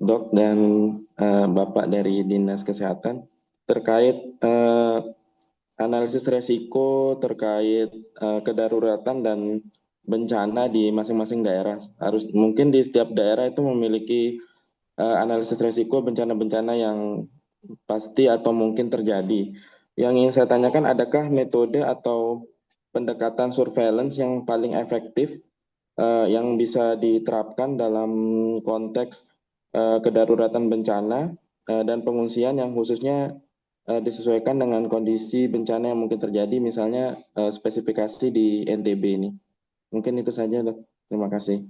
Dok dan Bapak dari Dinas Kesehatan terkait analisis resiko terkait kedaruratan dan bencana di masing-masing daerah. Harus mungkin di setiap daerah itu memiliki analisis resiko bencana-bencana yang pasti atau mungkin terjadi. Yang ingin saya tanyakan, adakah metode atau pendekatan surveillance yang paling efektif yang bisa diterapkan dalam konteks kedaruratan bencana dan pengungsian yang khususnya disesuaikan dengan kondisi bencana yang mungkin terjadi, misalnya spesifikasi di NTB ini. Mungkin itu saja, Dok. Terima kasih.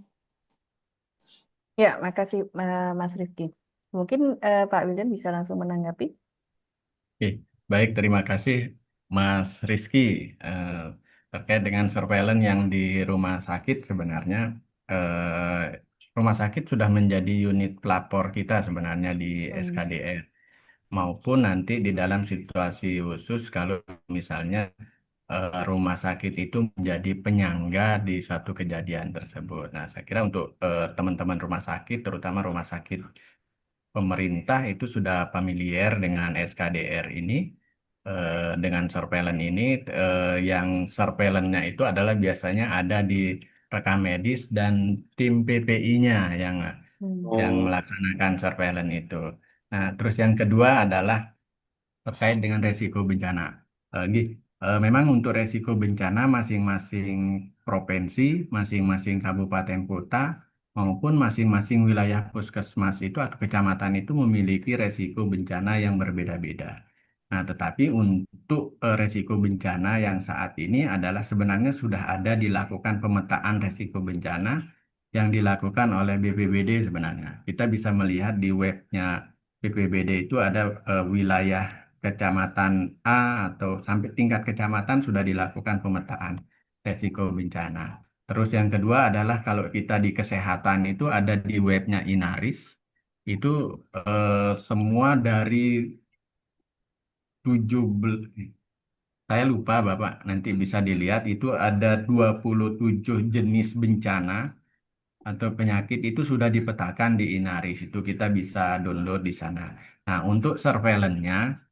Ya, makasih Mas Rifki. Mungkin Pak Wildan bisa langsung menanggapi. Oke, baik, terima kasih Mas Rizky. Eh, Terkait dengan surveillance yang di rumah sakit sebenarnya rumah sakit sudah menjadi unit pelapor kita sebenarnya di Hmm. SKDR maupun nanti di dalam situasi khusus kalau misalnya rumah sakit itu menjadi penyangga di suatu kejadian tersebut. Nah, saya kira untuk teman-teman rumah sakit, terutama rumah sakit pemerintah itu sudah familiar dengan SKDR ini, dengan surveillance ini, yang surveillance-nya itu adalah biasanya ada di rekam medis dan tim PPI-nya yang Oh, melaksanakan surveillance itu. Nah, terus yang kedua adalah terkait dengan resiko bencana. Memang untuk resiko bencana masing-masing provinsi, masing-masing kabupaten kota, maupun masing-masing wilayah puskesmas itu atau kecamatan itu memiliki resiko bencana yang berbeda-beda. Nah, tetapi untuk resiko bencana yang saat ini adalah sebenarnya sudah ada dilakukan pemetaan resiko bencana yang dilakukan oleh BPBD sebenarnya. Kita bisa melihat di webnya BPBD itu ada wilayah kecamatan A atau sampai tingkat kecamatan sudah dilakukan pemetaan resiko bencana. Terus yang kedua adalah kalau kita di kesehatan itu ada di webnya Inaris, itu semua dari 17, saya lupa Bapak, nanti bisa dilihat itu ada 27 jenis bencana atau penyakit itu sudah dipetakan di Inaris, itu kita bisa download di sana. Nah, untuk surveillance-nya,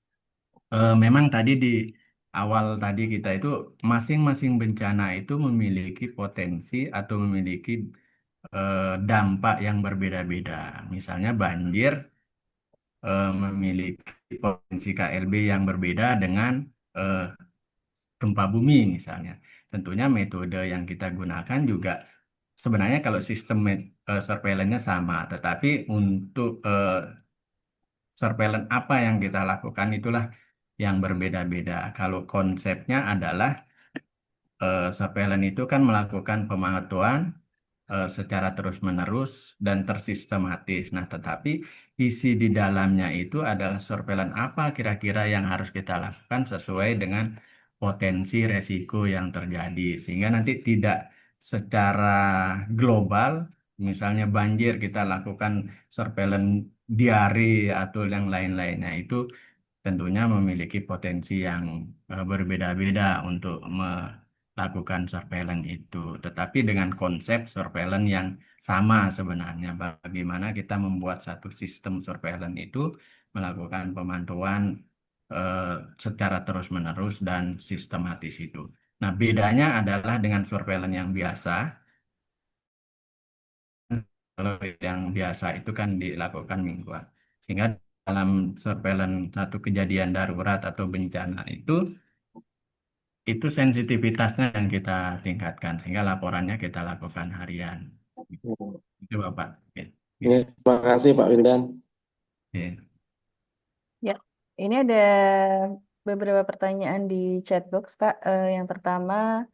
memang tadi di awal tadi kita itu masing-masing bencana itu memiliki potensi atau memiliki dampak yang berbeda-beda. Misalnya banjir memiliki potensi KLB yang berbeda dengan eh, gempa bumi misalnya. Tentunya metode yang kita gunakan juga sebenarnya kalau sistem surveillance-nya sama, tetapi untuk surveillance apa yang kita lakukan itulah yang berbeda-beda. Kalau konsepnya adalah surveillance itu kan melakukan pemantauan secara terus-menerus dan tersistematis. Nah, tetapi isi di dalamnya itu adalah surveillance apa kira-kira yang harus kita lakukan sesuai dengan potensi resiko yang terjadi. Sehingga nanti tidak secara global, misalnya banjir kita lakukan surveillance diare atau yang lain-lainnya itu tentunya memiliki potensi yang berbeda-beda untuk melakukan surveillance itu. Tetapi dengan konsep surveillance yang sama sebenarnya, bagaimana kita membuat satu sistem surveillance itu melakukan pemantauan eh, secara terus-menerus dan sistematis itu. Nah, bedanya adalah dengan surveillance yang biasa. Kalau yang biasa itu kan dilakukan mingguan. Sehingga dalam surveillance satu kejadian darurat atau bencana itu sensitivitasnya yang kita tingkatkan sehingga laporannya kita lakukan harian. Itu Bapak. Oke. ya, terima kasih Pak Wildan. Oke. Ya, ini ada beberapa pertanyaan di chatbox, Pak. Yang pertama,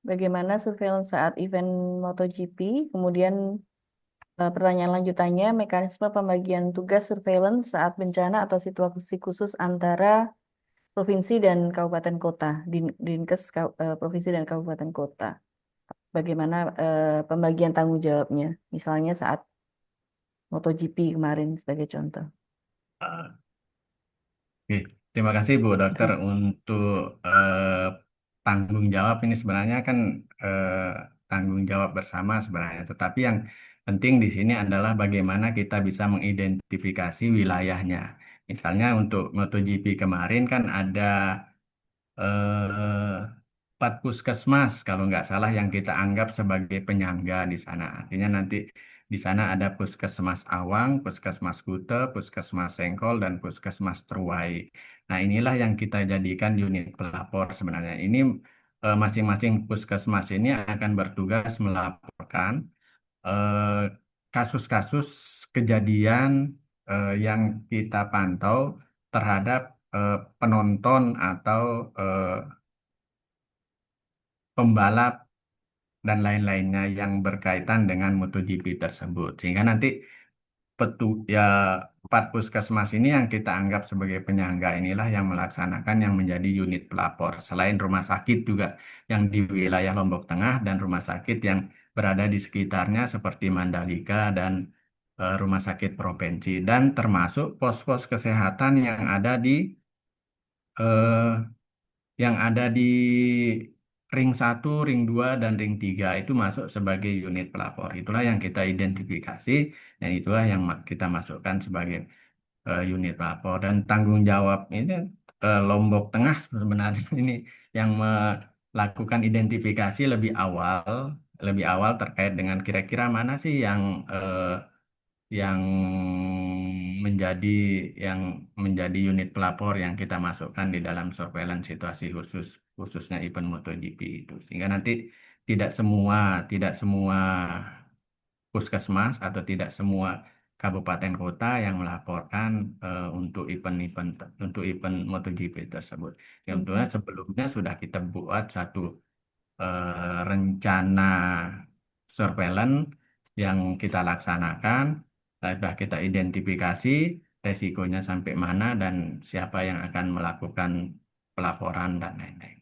bagaimana surveillance saat event MotoGP? Kemudian pertanyaan lanjutannya, mekanisme pembagian tugas surveillance saat bencana atau situasi khusus antara provinsi dan kabupaten kota, Dinkes provinsi dan kabupaten kota. Bagaimana pembagian tanggung jawabnya? Misalnya saat MotoGP kemarin sebagai contoh. Oke, terima kasih Bu Dokter untuk tanggung jawab ini sebenarnya kan eh, tanggung jawab bersama sebenarnya. Tetapi yang penting di sini adalah bagaimana kita bisa mengidentifikasi wilayahnya. Misalnya untuk MotoGP kemarin kan ada 4 puskesmas kalau nggak salah yang kita anggap sebagai penyangga di sana. Artinya nanti di sana ada Puskesmas Awang, Puskesmas Kute, Puskesmas Sengkol, dan Puskesmas Truwai. Nah, inilah yang kita jadikan unit pelapor sebenarnya. Ini masing-masing puskesmas ini akan bertugas melaporkan eh, kasus-kasus kejadian yang kita pantau terhadap penonton atau eh, pembalap dan lain-lainnya yang berkaitan dengan MotoGP tersebut. Sehingga nanti ya 4 puskesmas ini yang kita anggap sebagai penyangga inilah yang melaksanakan yang menjadi unit pelapor. Selain rumah sakit juga yang di wilayah Lombok Tengah dan rumah sakit yang berada di sekitarnya seperti Mandalika dan rumah sakit provinsi dan termasuk pos-pos kesehatan eh, yang ada di ring satu, ring 2 dan ring 3 itu masuk sebagai unit pelapor. Itulah yang kita identifikasi dan itulah yang kita masukkan sebagai unit pelapor. Dan tanggung jawab ini Lombok Tengah sebenarnya ini yang melakukan identifikasi lebih awal terkait dengan kira-kira mana sih yang menjadi yang menjadi unit pelapor yang kita masukkan di dalam surveillance situasi khususnya event MotoGP itu, sehingga nanti tidak semua puskesmas atau tidak semua kabupaten kota yang melaporkan untuk event MotoGP tersebut. Yang tentunya Mhm. sebelumnya sudah kita buat satu rencana surveillance yang kita laksanakan, sudah kita identifikasi resikonya sampai mana dan siapa yang akan melakukan pelaporan dan lain-lain.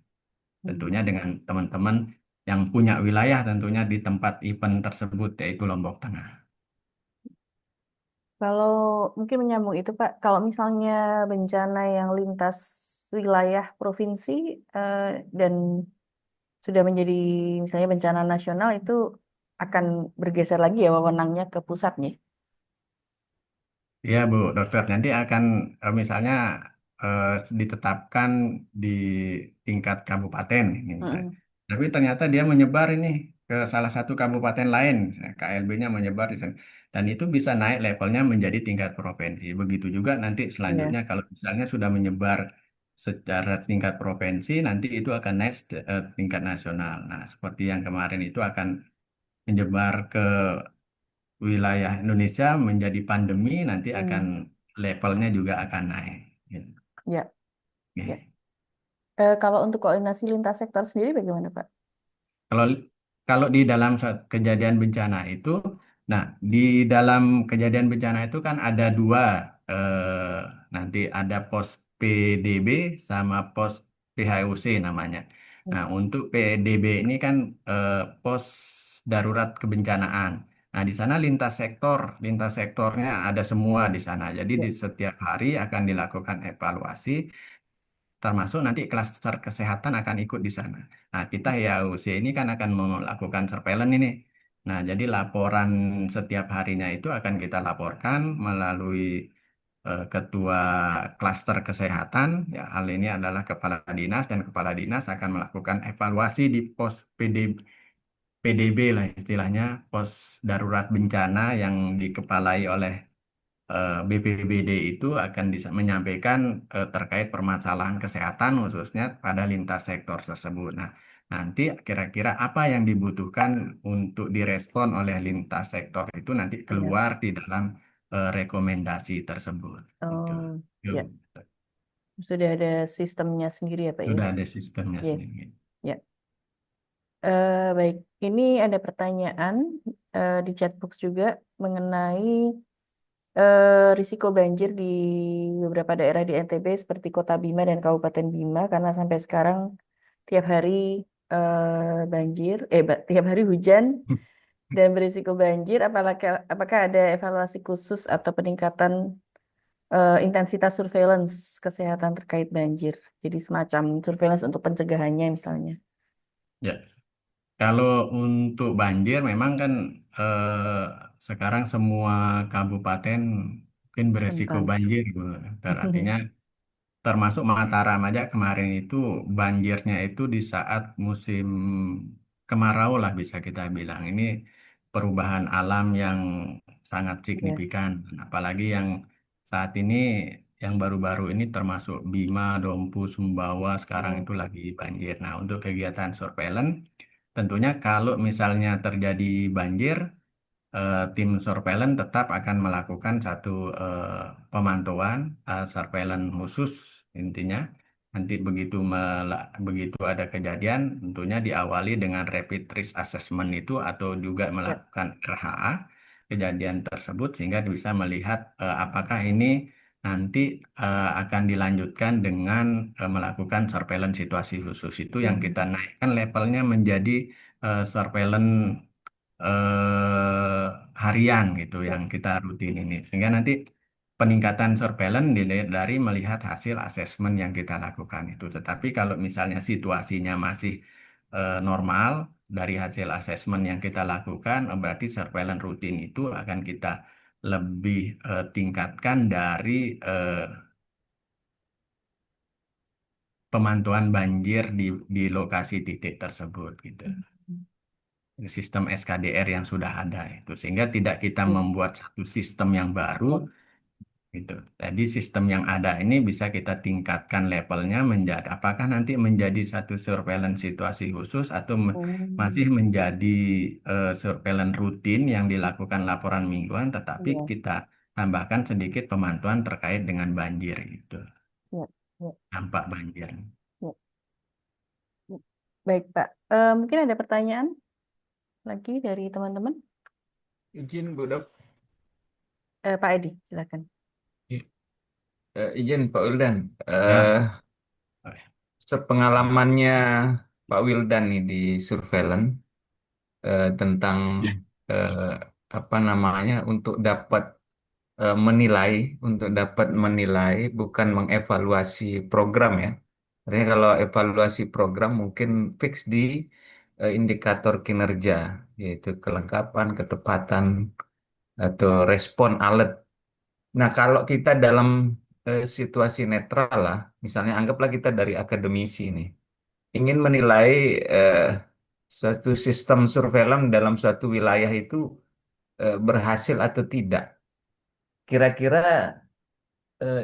Mhm. Tentunya dengan teman-teman yang punya wilayah tentunya di tempat event tersebut yaitu Lombok Tengah. Kalau mungkin menyambung itu Pak, kalau misalnya bencana yang lintas wilayah provinsi eh, dan sudah menjadi misalnya bencana nasional itu akan bergeser lagi ya wewenangnya ke pusatnya. Iya Bu, dokter nanti akan misalnya eh, ditetapkan di tingkat kabupaten ini misalnya. Mm-mm. Tapi ternyata dia menyebar ini ke salah satu kabupaten lain, misalnya KLB-nya menyebar di sana. Dan itu bisa naik levelnya menjadi tingkat provinsi. Begitu juga nanti Iya. selanjutnya kalau misalnya sudah menyebar secara tingkat provinsi, nanti itu akan naik tingkat nasional. Nah, seperti yang kemarin itu akan menyebar ke wilayah Indonesia menjadi pandemi nanti akan Hmm. levelnya juga akan naik. Gitu. Ya, ya. Oke. Kalau untuk koordinasi lintas sektor sendiri bagaimana Pak? Kalau kalau di dalam kejadian bencana itu, nah di dalam kejadian bencana itu kan ada dua, nanti ada pos PDB sama pos PHUC namanya. Nah untuk PDB ini kan eh, pos darurat kebencanaan. Nah di sana lintas sektornya ada semua di sana. Jadi Ya. di setiap hari akan dilakukan evaluasi termasuk nanti klaster kesehatan akan ikut di sana. Nah, kita ya UC ini kan akan melakukan surveillance ini. Nah, jadi laporan setiap harinya itu akan kita laporkan melalui ketua klaster kesehatan. Ya, hal ini adalah kepala dinas dan kepala dinas akan melakukan evaluasi di pos PDB lah istilahnya, pos darurat bencana yang dikepalai oleh BPBD itu akan menyampaikan terkait permasalahan kesehatan khususnya pada lintas sektor tersebut. Nah, nanti kira-kira apa yang dibutuhkan untuk direspon oleh lintas sektor itu nanti Ya. keluar di dalam rekomendasi tersebut. Itu. Oh, Itu ya. Sudah ada sistemnya sendiri ya Pak ya? sudah ada sistemnya Ya. sendiri. Ya. Baik, ini ada pertanyaan di chatbox juga mengenai risiko banjir di beberapa daerah di NTB seperti Kota Bima dan Kabupaten Bima karena sampai sekarang tiap hari banjir, tiap hari hujan dan berisiko banjir. Apakah ada evaluasi khusus atau peningkatan intensitas surveillance kesehatan terkait banjir? Jadi semacam surveillance untuk pencegahannya misalnya. Ya, kalau untuk banjir memang kan sekarang semua kabupaten mungkin beresiko Rentan. banjir, Bu. Artinya termasuk Mataram aja kemarin itu banjirnya itu di saat musim kemarau lah bisa kita bilang. Ini perubahan alam yang sangat Ya, signifikan. Apalagi yang saat ini yang baru-baru ini termasuk Bima, Dompu, Sumbawa sekarang ya, itu lagi banjir. Nah, untuk kegiatan surveillance tentunya kalau misalnya terjadi banjir tim surveillance tetap akan melakukan satu pemantauan surveillance khusus intinya. Nanti begitu ada kejadian, tentunya diawali dengan rapid risk assessment itu atau juga ya, melakukan RHA kejadian tersebut sehingga bisa melihat apakah ini nanti akan dilanjutkan dengan melakukan surveillance situasi khusus itu yang hmm, kita naikkan levelnya menjadi surveillance harian gitu ya, yang kita rutin ini. Sehingga nanti peningkatan surveillance dilihat dari melihat hasil asesmen yang kita lakukan itu. Tetapi kalau misalnya situasinya masih normal dari hasil asesmen yang kita lakukan, berarti surveillance rutin itu akan kita lebih tingkatkan dari eh, pemantauan banjir di lokasi titik tersebut gitu. Sistem SKDR yang sudah ada itu sehingga tidak kita Ya. membuat satu sistem yang baru gitu. Jadi sistem yang ada ini bisa kita tingkatkan levelnya menjadi apakah nanti menjadi satu surveillance situasi khusus atau Hmm, masih menjadi surveillance rutin yang dilakukan laporan mingguan tetapi iya, kita tambahkan sedikit pemantauan terkait dengan banjir itu, ya, ya, dampak banjir. ya. Baik, Pak. Mungkin ada pertanyaan lagi dari teman-teman? Izin Bu Dok. Pak Edi, silakan. Izin Pak Wildan. Ya. Sepengalamannya Pak Wildan nih di surveillance tentang eh, apa namanya menilai untuk dapat menilai bukan mengevaluasi program ya. Artinya kalau evaluasi program mungkin fix di indikator kinerja yaitu kelengkapan, ketepatan atau respon alert. Nah, kalau kita dalam situasi netral lah, misalnya anggaplah kita dari akademisi nih, ingin menilai eh, suatu sistem surveillance dalam suatu wilayah itu berhasil atau tidak. Kira-kira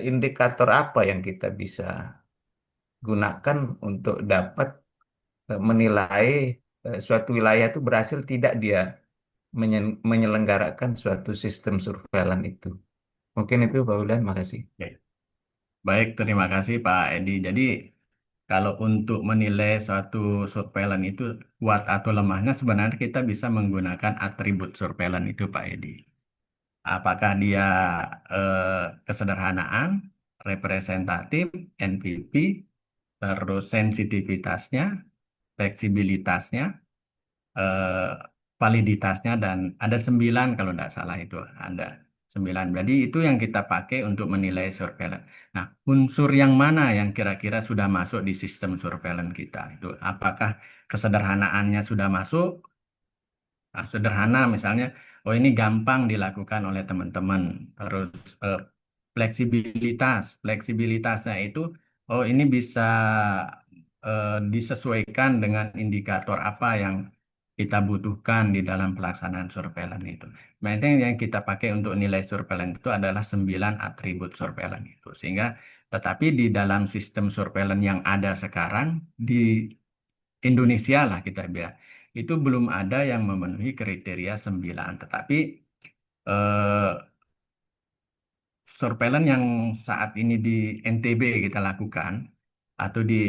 indikator apa yang kita bisa gunakan untuk dapat menilai suatu wilayah itu berhasil tidak dia menyelenggarakan suatu sistem surveillance itu. Mungkin itu Pak Udan, makasih. Oke. Baik, terima kasih Pak Edi. Jadi kalau untuk menilai suatu surveillance itu kuat atau lemahnya, sebenarnya kita bisa menggunakan atribut surveillance itu, Pak Edi. Apakah dia kesederhanaan, representatif, NPV, terus sensitivitasnya, fleksibilitasnya, eh, validitasnya, dan ada 9 kalau tidak salah itu ada 9. Jadi itu yang kita pakai untuk menilai surveillance. Nah, unsur yang mana yang kira-kira sudah masuk di sistem surveillance kita itu? Apakah kesederhanaannya sudah masuk? Nah, sederhana misalnya, oh ini gampang dilakukan oleh teman-teman. Terus eh, fleksibilitasnya itu, oh ini bisa disesuaikan dengan indikator apa yang kita butuhkan di dalam pelaksanaan surveillance itu. Maintain yang kita pakai untuk nilai surveillance itu adalah 9 atribut surveillance itu. Sehingga, tetapi di dalam sistem surveillance yang ada sekarang di Indonesia lah kita bilang, itu belum ada yang memenuhi kriteria 9. Tetapi eh, surveillance yang saat ini di NTB kita lakukan atau di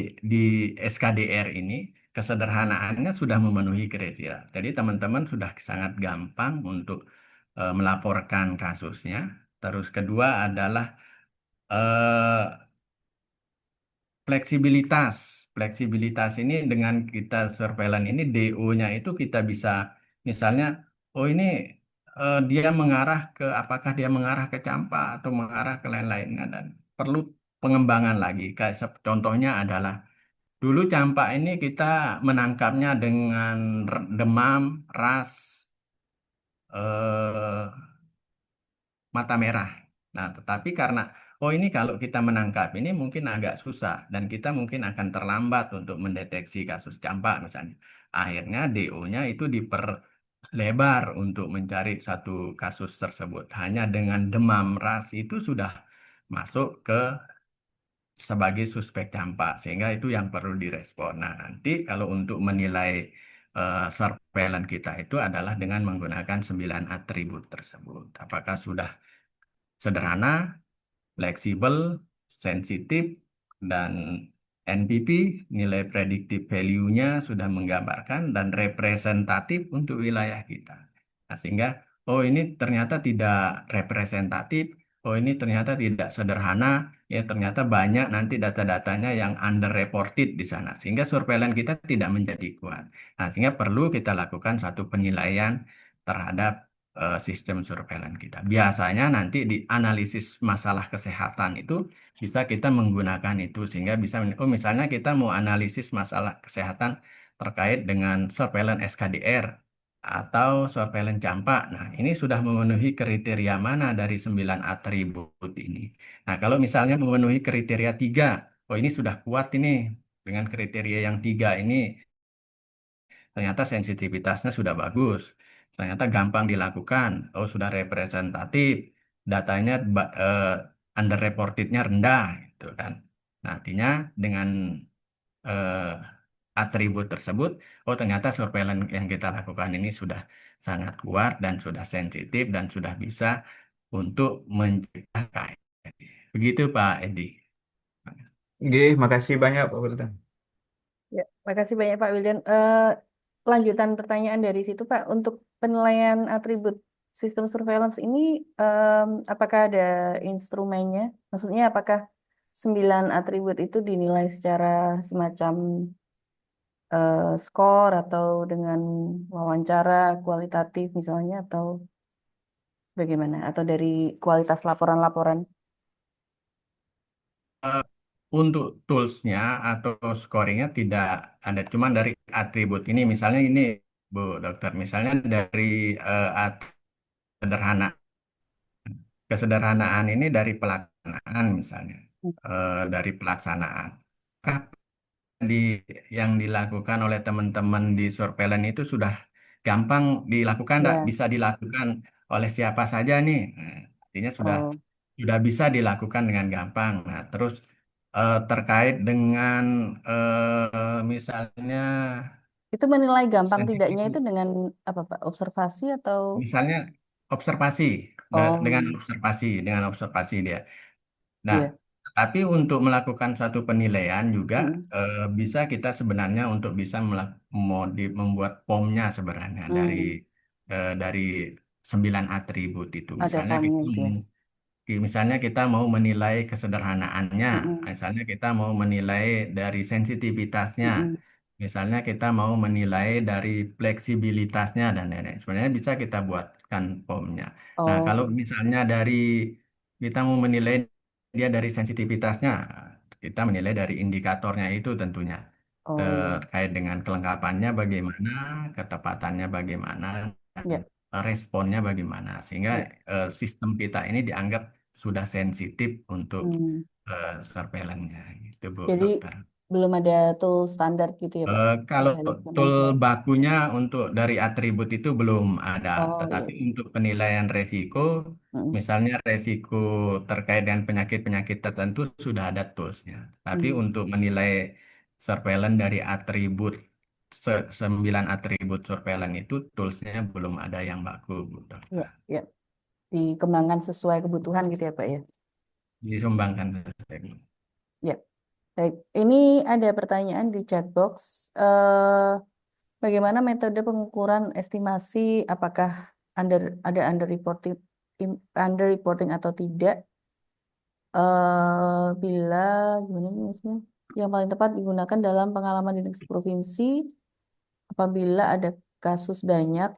SKDR ini kesederhanaannya sudah memenuhi kriteria. Jadi teman-teman sudah sangat gampang untuk melaporkan kasusnya. Terus kedua adalah eh, fleksibilitas. Fleksibilitas ini dengan kita surveillance ini DO-nya itu kita bisa misalnya, oh ini dia mengarah ke apakah dia mengarah ke campak atau mengarah ke lain-lainnya dan perlu pengembangan lagi. Kayak contohnya adalah dulu campak ini kita menangkapnya dengan demam, ras, eh, mata merah. Nah, tetapi karena oh ini kalau kita menangkap ini mungkin agak susah dan kita mungkin akan terlambat untuk mendeteksi kasus campak misalnya. Akhirnya DO-nya itu diperlebar untuk mencari satu kasus tersebut. Hanya dengan demam ras itu sudah masuk ke sebagai suspek campak sehingga itu yang perlu direspon. Nah, nanti kalau untuk menilai surveillance kita itu adalah dengan menggunakan 9 atribut tersebut. Apakah sudah sederhana, fleksibel, sensitif, dan NPV, nilai predictive value-nya sudah menggambarkan dan representatif untuk wilayah kita. Nah, sehingga, oh ini ternyata tidak representatif, oh ini ternyata tidak sederhana, ya ternyata banyak nanti data-datanya yang underreported di sana. Sehingga surveillance kita tidak menjadi kuat. Nah, sehingga perlu kita lakukan satu penilaian terhadap sistem surveillance kita. Biasanya nanti di analisis masalah kesehatan itu bisa kita menggunakan itu sehingga bisa oh misalnya kita mau analisis masalah kesehatan terkait dengan surveillance SKDR atau surveillance campak. Nah, ini sudah memenuhi kriteria mana dari 9 atribut ini? Nah, kalau misalnya memenuhi kriteria 3, oh ini sudah kuat ini. Dengan kriteria yang 3 ini, ternyata sensitivitasnya sudah bagus. Ternyata gampang dilakukan. Oh, sudah representatif. Datanya underreportednya rendah, gitu kan. Nah, artinya dengan eh, atribut tersebut, oh ternyata surveillance yang kita lakukan ini sudah sangat kuat dan sudah sensitif dan sudah bisa untuk mencegah KRD. Begitu Pak Edi. Nggih, makasih banyak Pak Wildan. Ya, makasih banyak Pak Wildan. Lanjutan pertanyaan dari situ Pak, untuk penilaian atribut sistem surveillance ini, apakah ada instrumennya? Maksudnya apakah 9 atribut itu dinilai secara semacam skor atau dengan wawancara kualitatif misalnya, atau bagaimana? Atau dari kualitas laporan-laporan? Eh, untuk toolsnya atau scoringnya tidak ada, cuma dari atribut ini. Misalnya ini Bu Dokter, misalnya dari sederhana kesederhanaan ini dari pelaksanaan misalnya. Dari pelaksanaan. di yang dilakukan oleh teman-teman di surveillance itu sudah gampang dilakukan, nggak Ya, bisa dilakukan oleh siapa saja nih. Nah, artinya oh, sudah bisa dilakukan dengan gampang. Nah, terus terkait dengan misalnya itu menilai gampang tidaknya itu sensitif, dengan apa Pak? Observasi atau? misalnya observasi, Oh, dengan observasi dia. Nah, iya. tapi untuk melakukan satu penilaian juga Mm-mm. bisa kita sebenarnya untuk bisa membuat POM-nya sebenarnya Hmm, dari 9 atribut itu. ada formnya gitu ya. Misalnya kita mau menilai kesederhanaannya, Mm-mm. misalnya kita mau menilai dari sensitivitasnya, Mm-mm. misalnya kita mau menilai dari fleksibilitasnya dan lain-lain. Sebenarnya bisa kita buatkan POM-nya. Nah, kalau Oh, misalnya kita mau menilai dia dari sensitivitasnya, kita menilai dari indikatornya itu tentunya. oh iya. Terkait dengan kelengkapannya bagaimana, ketepatannya bagaimana, Ya, responnya bagaimana, sehingga ya. sistem kita ini dianggap sudah sensitif untuk Hmm. surveillance-nya gitu Bu Jadi Dokter. belum ada tool standar gitu ya Pak Kalau dari tool Kemenkes. bakunya untuk dari atribut itu belum ada, Oh iya, tetapi iya. untuk penilaian resiko, Mm-mm. misalnya resiko terkait dengan penyakit-penyakit tertentu sudah ada toolsnya. Tapi Hmm. untuk menilai surveillance dari atribut 9 atribut surveillance itu toolsnya belum ada yang baku, Bu Ya, Dokter. ya. Dikembangkan sesuai kebutuhan gitu ya Pak ya. Disumbangkan saja. Ya, baik. Ini ada pertanyaan di chat box. Bagaimana metode pengukuran estimasi apakah ada under reporting atau tidak? Bila gimana nih maksudnya? Yang paling tepat digunakan dalam pengalaman dinas provinsi apabila ada kasus banyak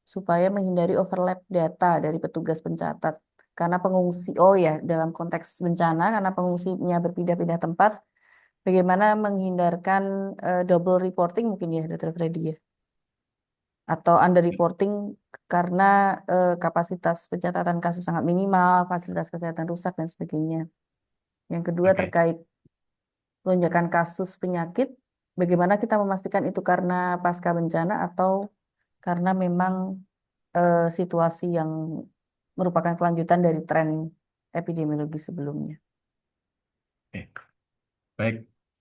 supaya menghindari overlap data dari petugas pencatat. Karena pengungsi, oh ya, dalam konteks bencana, karena pengungsinya berpindah-pindah tempat, bagaimana menghindarkan double reporting mungkin ya, Dr. Freddy ya? Atau under reporting karena kapasitas pencatatan kasus sangat minimal, fasilitas kesehatan rusak dan sebagainya. Yang kedua Oke. terkait lonjakan kasus penyakit, bagaimana kita memastikan itu karena pasca bencana atau karena memang situasi yang merupakan kelanjutan dari tren epidemiologi sebelumnya. Oke. Baik,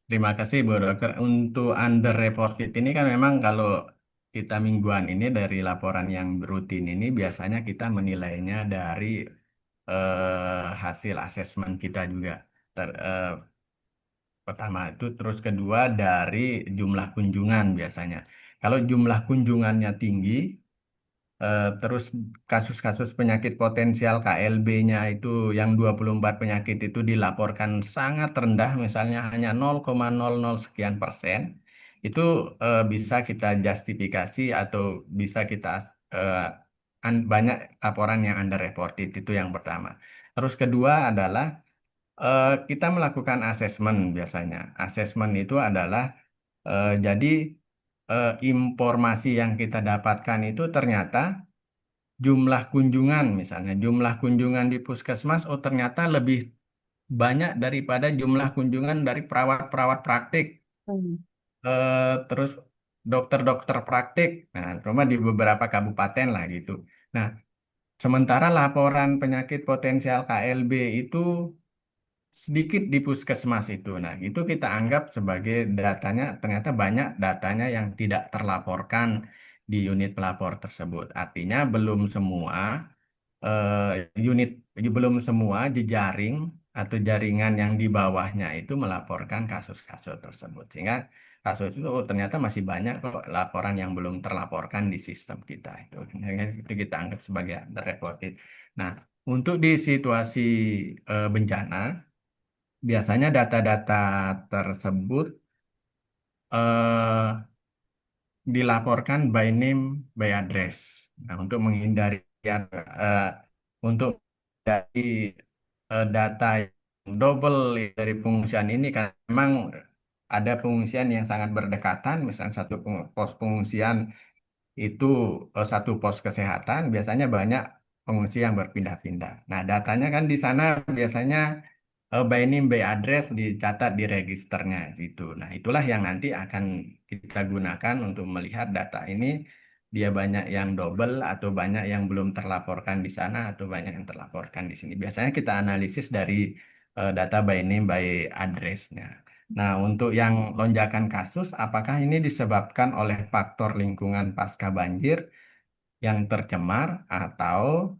terima kasih Bu Dokter. Untuk underreported ini kan memang kalau kita mingguan ini dari laporan yang rutin ini biasanya kita menilainya dari hasil asesmen kita juga. Pertama itu, terus kedua dari jumlah kunjungan biasanya. Kalau jumlah kunjungannya tinggi, terus kasus-kasus penyakit potensial KLB-nya itu yang 24 penyakit itu dilaporkan sangat rendah, misalnya hanya 0,00 sekian persen, itu bisa kita justifikasi atau bisa kita eh, banyak laporan yang underreported, itu yang pertama. Terus kedua adalah kita melakukan asesmen biasanya. Asesmen itu adalah jadi informasi yang kita dapatkan itu ternyata jumlah kunjungan, misalnya jumlah kunjungan di puskesmas, oh ternyata lebih banyak daripada jumlah kunjungan dari perawat-perawat praktik, Hmm. terus dokter-dokter praktik, nah terutama di beberapa kabupaten lah gitu. Nah, sementara laporan penyakit potensial KLB itu sedikit di puskesmas itu. Nah, itu kita anggap sebagai datanya, ternyata banyak datanya yang tidak terlaporkan di unit pelapor tersebut. Artinya unit belum semua jejaring atau jaringan yang di bawahnya itu melaporkan kasus-kasus tersebut. Sehingga kasus itu oh, ternyata masih banyak kok laporan yang belum terlaporkan di sistem kita itu. Sehingga itu kita anggap sebagai underreported. Nah, untuk di situasi bencana, biasanya data-data tersebut eh, dilaporkan by name, by address. Nah, untuk menghindari eh, untuk dari data yang double dari pengungsian ini kan memang ada pengungsian yang sangat berdekatan, misalnya satu pos pengungsian itu satu pos kesehatan, biasanya banyak pengungsi yang berpindah-pindah. Nah, datanya kan di sana biasanya by name, by address dicatat di registernya gitu. Nah, itulah yang nanti akan kita gunakan untuk melihat data ini dia banyak yang double atau banyak yang belum terlaporkan di sana atau banyak yang terlaporkan di sini. Biasanya kita analisis dari data by name, by address-nya. Nah, untuk yang lonjakan kasus, apakah ini disebabkan oleh faktor lingkungan pasca banjir yang tercemar atau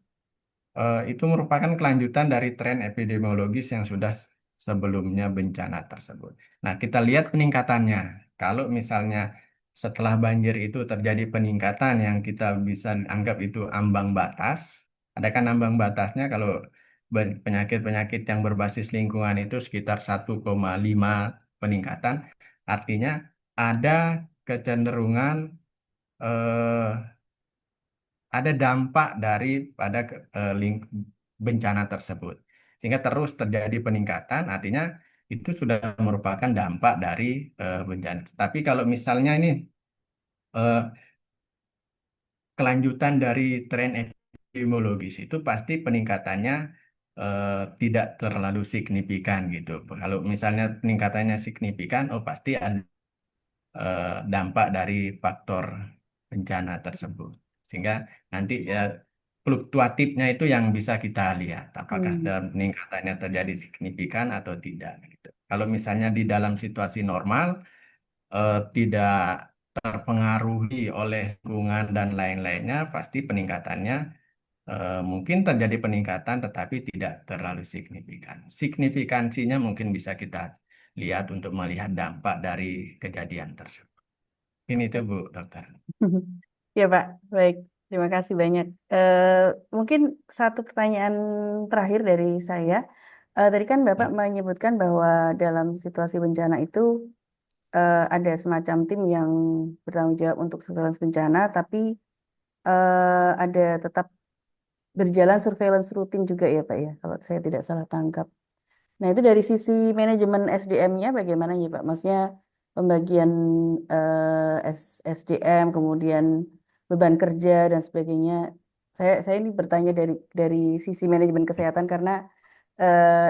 itu merupakan kelanjutan dari tren epidemiologis yang sudah sebelumnya bencana tersebut. Nah, kita lihat peningkatannya. Kalau misalnya setelah banjir itu terjadi peningkatan yang kita bisa anggap itu ambang batas, ada kan ambang batasnya kalau penyakit-penyakit yang berbasis lingkungan itu sekitar 1,5 peningkatan, artinya ada kecenderungan eh, ada dampak daripada bencana tersebut. Sehingga terus terjadi peningkatan, artinya itu sudah merupakan dampak dari bencana. Tapi kalau misalnya ini eh, kelanjutan dari tren epidemiologis itu pasti peningkatannya tidak terlalu signifikan gitu. Kalau misalnya peningkatannya signifikan, oh pasti ada dampak dari faktor bencana tersebut. Sehingga nanti ya fluktuatifnya itu yang bisa kita lihat, apakah Hmm. peningkatannya terjadi signifikan atau tidak gitu. Kalau misalnya di dalam situasi normal tidak terpengaruhi oleh lingkungan dan lain-lainnya, pasti peningkatannya mungkin terjadi peningkatan tetapi tidak terlalu signifikan. Signifikansinya mungkin bisa kita lihat untuk melihat dampak dari kejadian tersebut. Ini itu Bu Dokter. Ya Pak, baik. Terima kasih banyak. Mungkin satu pertanyaan terakhir dari saya. Tadi kan Bapak Ya. menyebutkan bahwa dalam situasi bencana itu ada semacam tim yang bertanggung jawab untuk surveillance bencana, tapi ada tetap berjalan surveillance rutin juga ya Pak ya, kalau saya tidak salah tangkap. Nah, itu dari sisi manajemen SDM-nya bagaimana ya, Pak? Maksudnya pembagian SDM, kemudian beban kerja dan sebagainya. Saya ini bertanya dari sisi manajemen kesehatan karena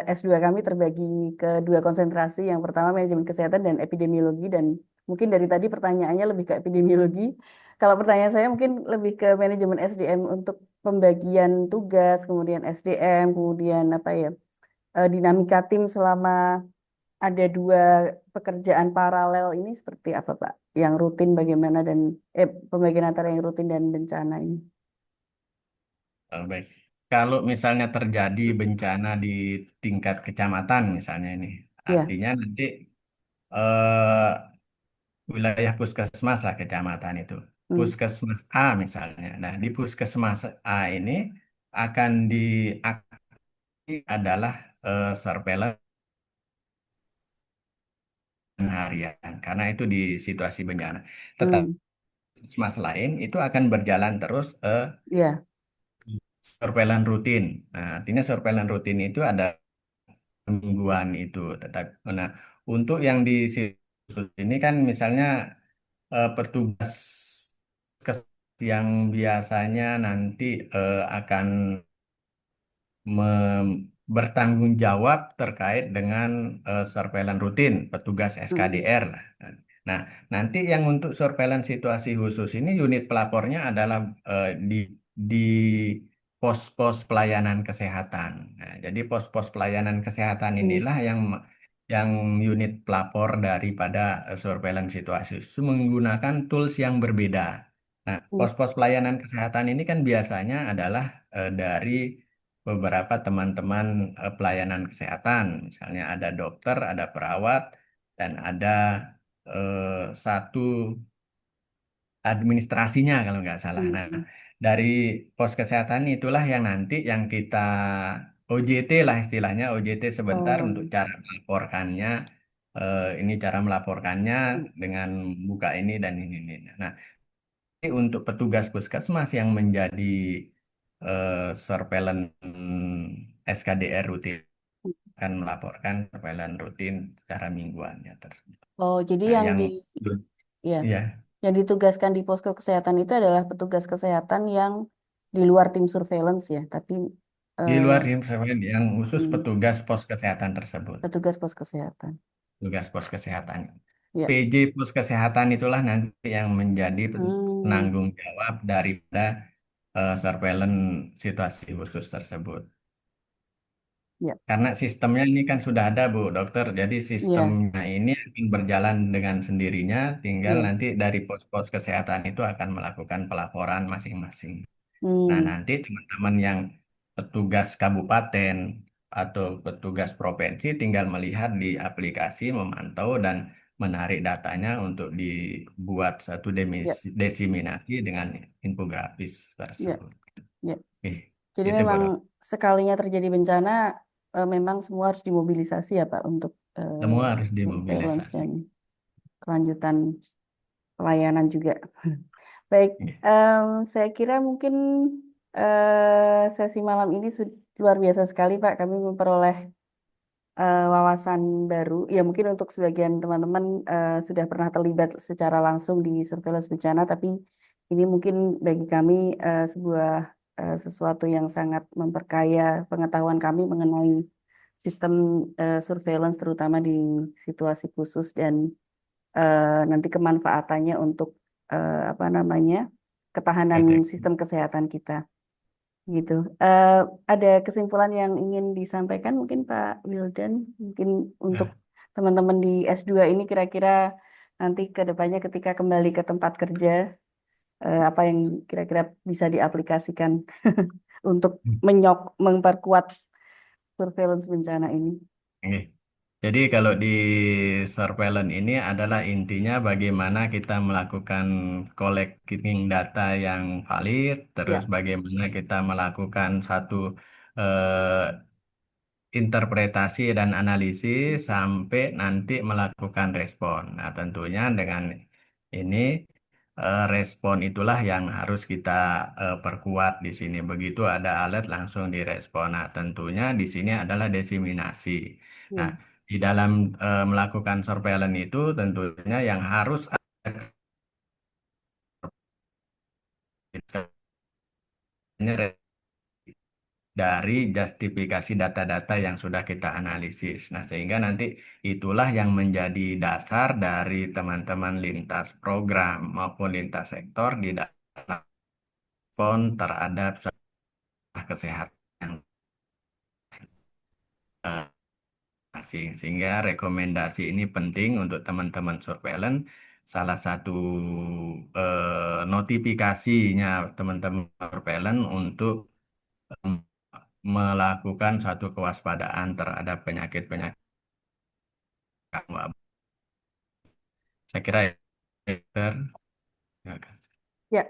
S2 kami terbagi ke dua konsentrasi. Yang pertama manajemen kesehatan dan epidemiologi dan mungkin dari tadi pertanyaannya lebih ke epidemiologi. Kalau pertanyaan saya mungkin lebih ke manajemen SDM untuk pembagian tugas, kemudian SDM, kemudian apa ya? Dinamika tim selama ada dua pekerjaan paralel ini seperti apa, Pak? Yang rutin bagaimana dan pembagian antara yang rutin dan bencana ini. Baik. Kalau misalnya terjadi bencana di tingkat kecamatan misalnya ini, Ya, artinya nanti eh, wilayah puskesmas lah kecamatan itu. hmm, Puskesmas A misalnya. Nah, di puskesmas A ini akan diaktifkan adalah surveillance harian karena itu di situasi bencana. Tetapi hmm, puskesmas lain itu akan berjalan terus ya, surveillance rutin. Nah, artinya surveillance rutin itu ada mingguan itu tetap. Nah, untuk yang di situs ini kan misalnya petugas yang biasanya nanti akan bertanggung jawab terkait dengan surveillance rutin, petugas Mm-mm. SKDR lah. Nah, nanti yang untuk surveillance situasi khusus ini unit pelapornya adalah di pos-pos pelayanan kesehatan. Nah, jadi pos-pos pelayanan kesehatan Mm. inilah yang unit pelapor daripada surveillance situasi khusus menggunakan tools yang berbeda. Nah, Mm. pos-pos pelayanan kesehatan ini kan biasanya adalah dari beberapa teman-teman pelayanan kesehatan. Misalnya ada dokter, ada perawat, dan ada satu administrasinya kalau nggak salah. Nah, Mm. dari pos kesehatan itulah yang nanti yang kita OJT lah istilahnya, OJT sebentar Oh. untuk cara melaporkannya. Ini cara melaporkannya Mm. dengan buka ini dan ini. Nah, ini untuk petugas puskesmas yang menjadi surveillance SKDR rutin akan melaporkan surveillance rutin secara mingguannya tersebut. Oh, jadi Nah, yang yang di ya, ya yang ditugaskan di posko kesehatan itu adalah petugas kesehatan yang di luar tim surveillance ya, tapi di eh, luar tim surveillance yang khusus mm, petugas pos kesehatan tersebut, petugas pos kesehatan. tugas pos kesehatan. Ya. PJ pos kesehatan itulah nanti yang menjadi Hmm. penanggung jawab daripada surveillance situasi khusus tersebut. Ya. Karena sistemnya ini kan sudah ada, Bu Dokter. Jadi Ya. sistemnya ini akan berjalan dengan sendirinya, tinggal Ya. nanti dari pos-pos kesehatan itu akan melakukan pelaporan masing-masing. Nah, Hmm. nanti teman-teman yang petugas kabupaten atau petugas provinsi tinggal melihat di aplikasi, memantau dan menarik datanya untuk dibuat satu Ya. desiminasi dengan infografis Ya. tersebut. Ya. Eh, Jadi itu memang bodoh. sekalinya terjadi bencana, memang semua harus dimobilisasi ya Pak untuk Semua harus surveillance dimobilisasi. dan kelanjutan pelayanan juga. Baik, Eh, saya kira mungkin sesi malam ini luar biasa sekali Pak. Kami memperoleh wawasan baru. Ya mungkin untuk sebagian teman-teman sudah pernah terlibat secara langsung di surveillance bencana, tapi ini mungkin bagi kami sebuah sesuatu yang sangat memperkaya pengetahuan kami mengenai sistem surveillance terutama di situasi khusus dan nanti kemanfaatannya untuk apa namanya ketahanan deteksi. sistem kesehatan kita gitu. Eh, ada kesimpulan yang ingin disampaikan mungkin Pak Wildan, mungkin untuk Nah, teman-teman di S2 ini kira-kira nanti ke depannya ketika kembali ke tempat kerja, apa yang kira-kira bisa diaplikasikan untuk memperkuat surveillance bencana ini. Oke. Jadi kalau di surveillance ini adalah intinya bagaimana kita melakukan collecting data yang valid, terus Ya, bagaimana kita melakukan satu eh, interpretasi dan analisis sampai nanti melakukan respon. Nah, tentunya dengan ini respon itulah yang harus kita perkuat di sini. Begitu ada alert langsung direspon. Nah, tentunya di sini adalah desiminasi. Nah, ya, di dalam melakukan surveillance itu tentunya yang harus ada dari justifikasi data-data yang sudah kita analisis. Nah, sehingga nanti itulah yang menjadi dasar dari teman-teman lintas program maupun lintas sektor di dalam respon terhadap kesehatan yang eh, sehingga rekomendasi ini penting untuk teman-teman surveillance. Salah satu notifikasinya teman-teman surveillance untuk em, melakukan satu kewaspadaan terhadap penyakit-penyakit wabah. Saya kira itu. Terima kasih. ya.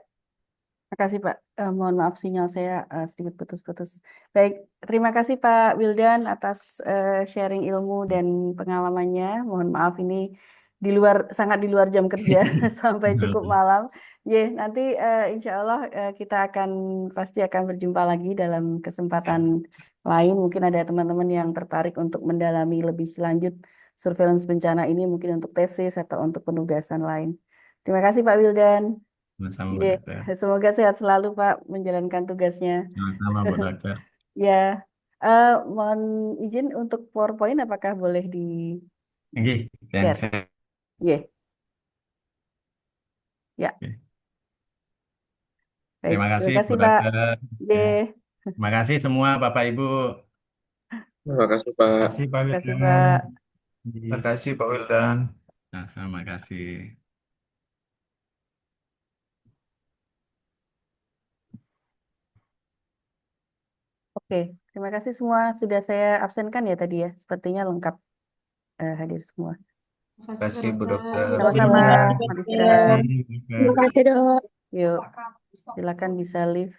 Terima kasih Pak. Mohon maaf sinyal saya sedikit putus-putus. Baik, terima kasih Pak Wildan atas sharing ilmu dan pengalamannya. Mohon maaf ini sangat di luar jam kerja sampai cukup malam. Ya, nanti insya Allah kita pasti akan berjumpa lagi dalam kesempatan lain. Mungkin ada teman-teman yang tertarik untuk mendalami lebih lanjut surveillance bencana ini, mungkin untuk tesis atau untuk penugasan lain. Terima kasih Pak Wildan. Sama-sama Bu Nggih, Dokter. semoga sehat selalu Pak menjalankan tugasnya. Sama-sama Bu Dokter. Ya, mohon izin untuk PowerPoint apakah boleh di Nggih, yang share? saya. Nggih, ya, Oke. baik. Terima Terima kasih Bu kasih Pak. Dokter. Ya. Nggih, Terima kasih semua Bapak Ibu. Terima kasih Terima Pak. kasih Pak terima kasih Wildan. Pak. Terima kasih Pak Wildan. Nah, terima kasih. Oke, terima kasih semua. Sudah saya absenkan ya tadi ya. Sepertinya lengkap hadir semua. Terima kasih Bu Dokter. Sama-sama, selamat Terima istirahat. kasih, Bu Dokter. Terima kasih, Dok. Yuk, silakan bisa live.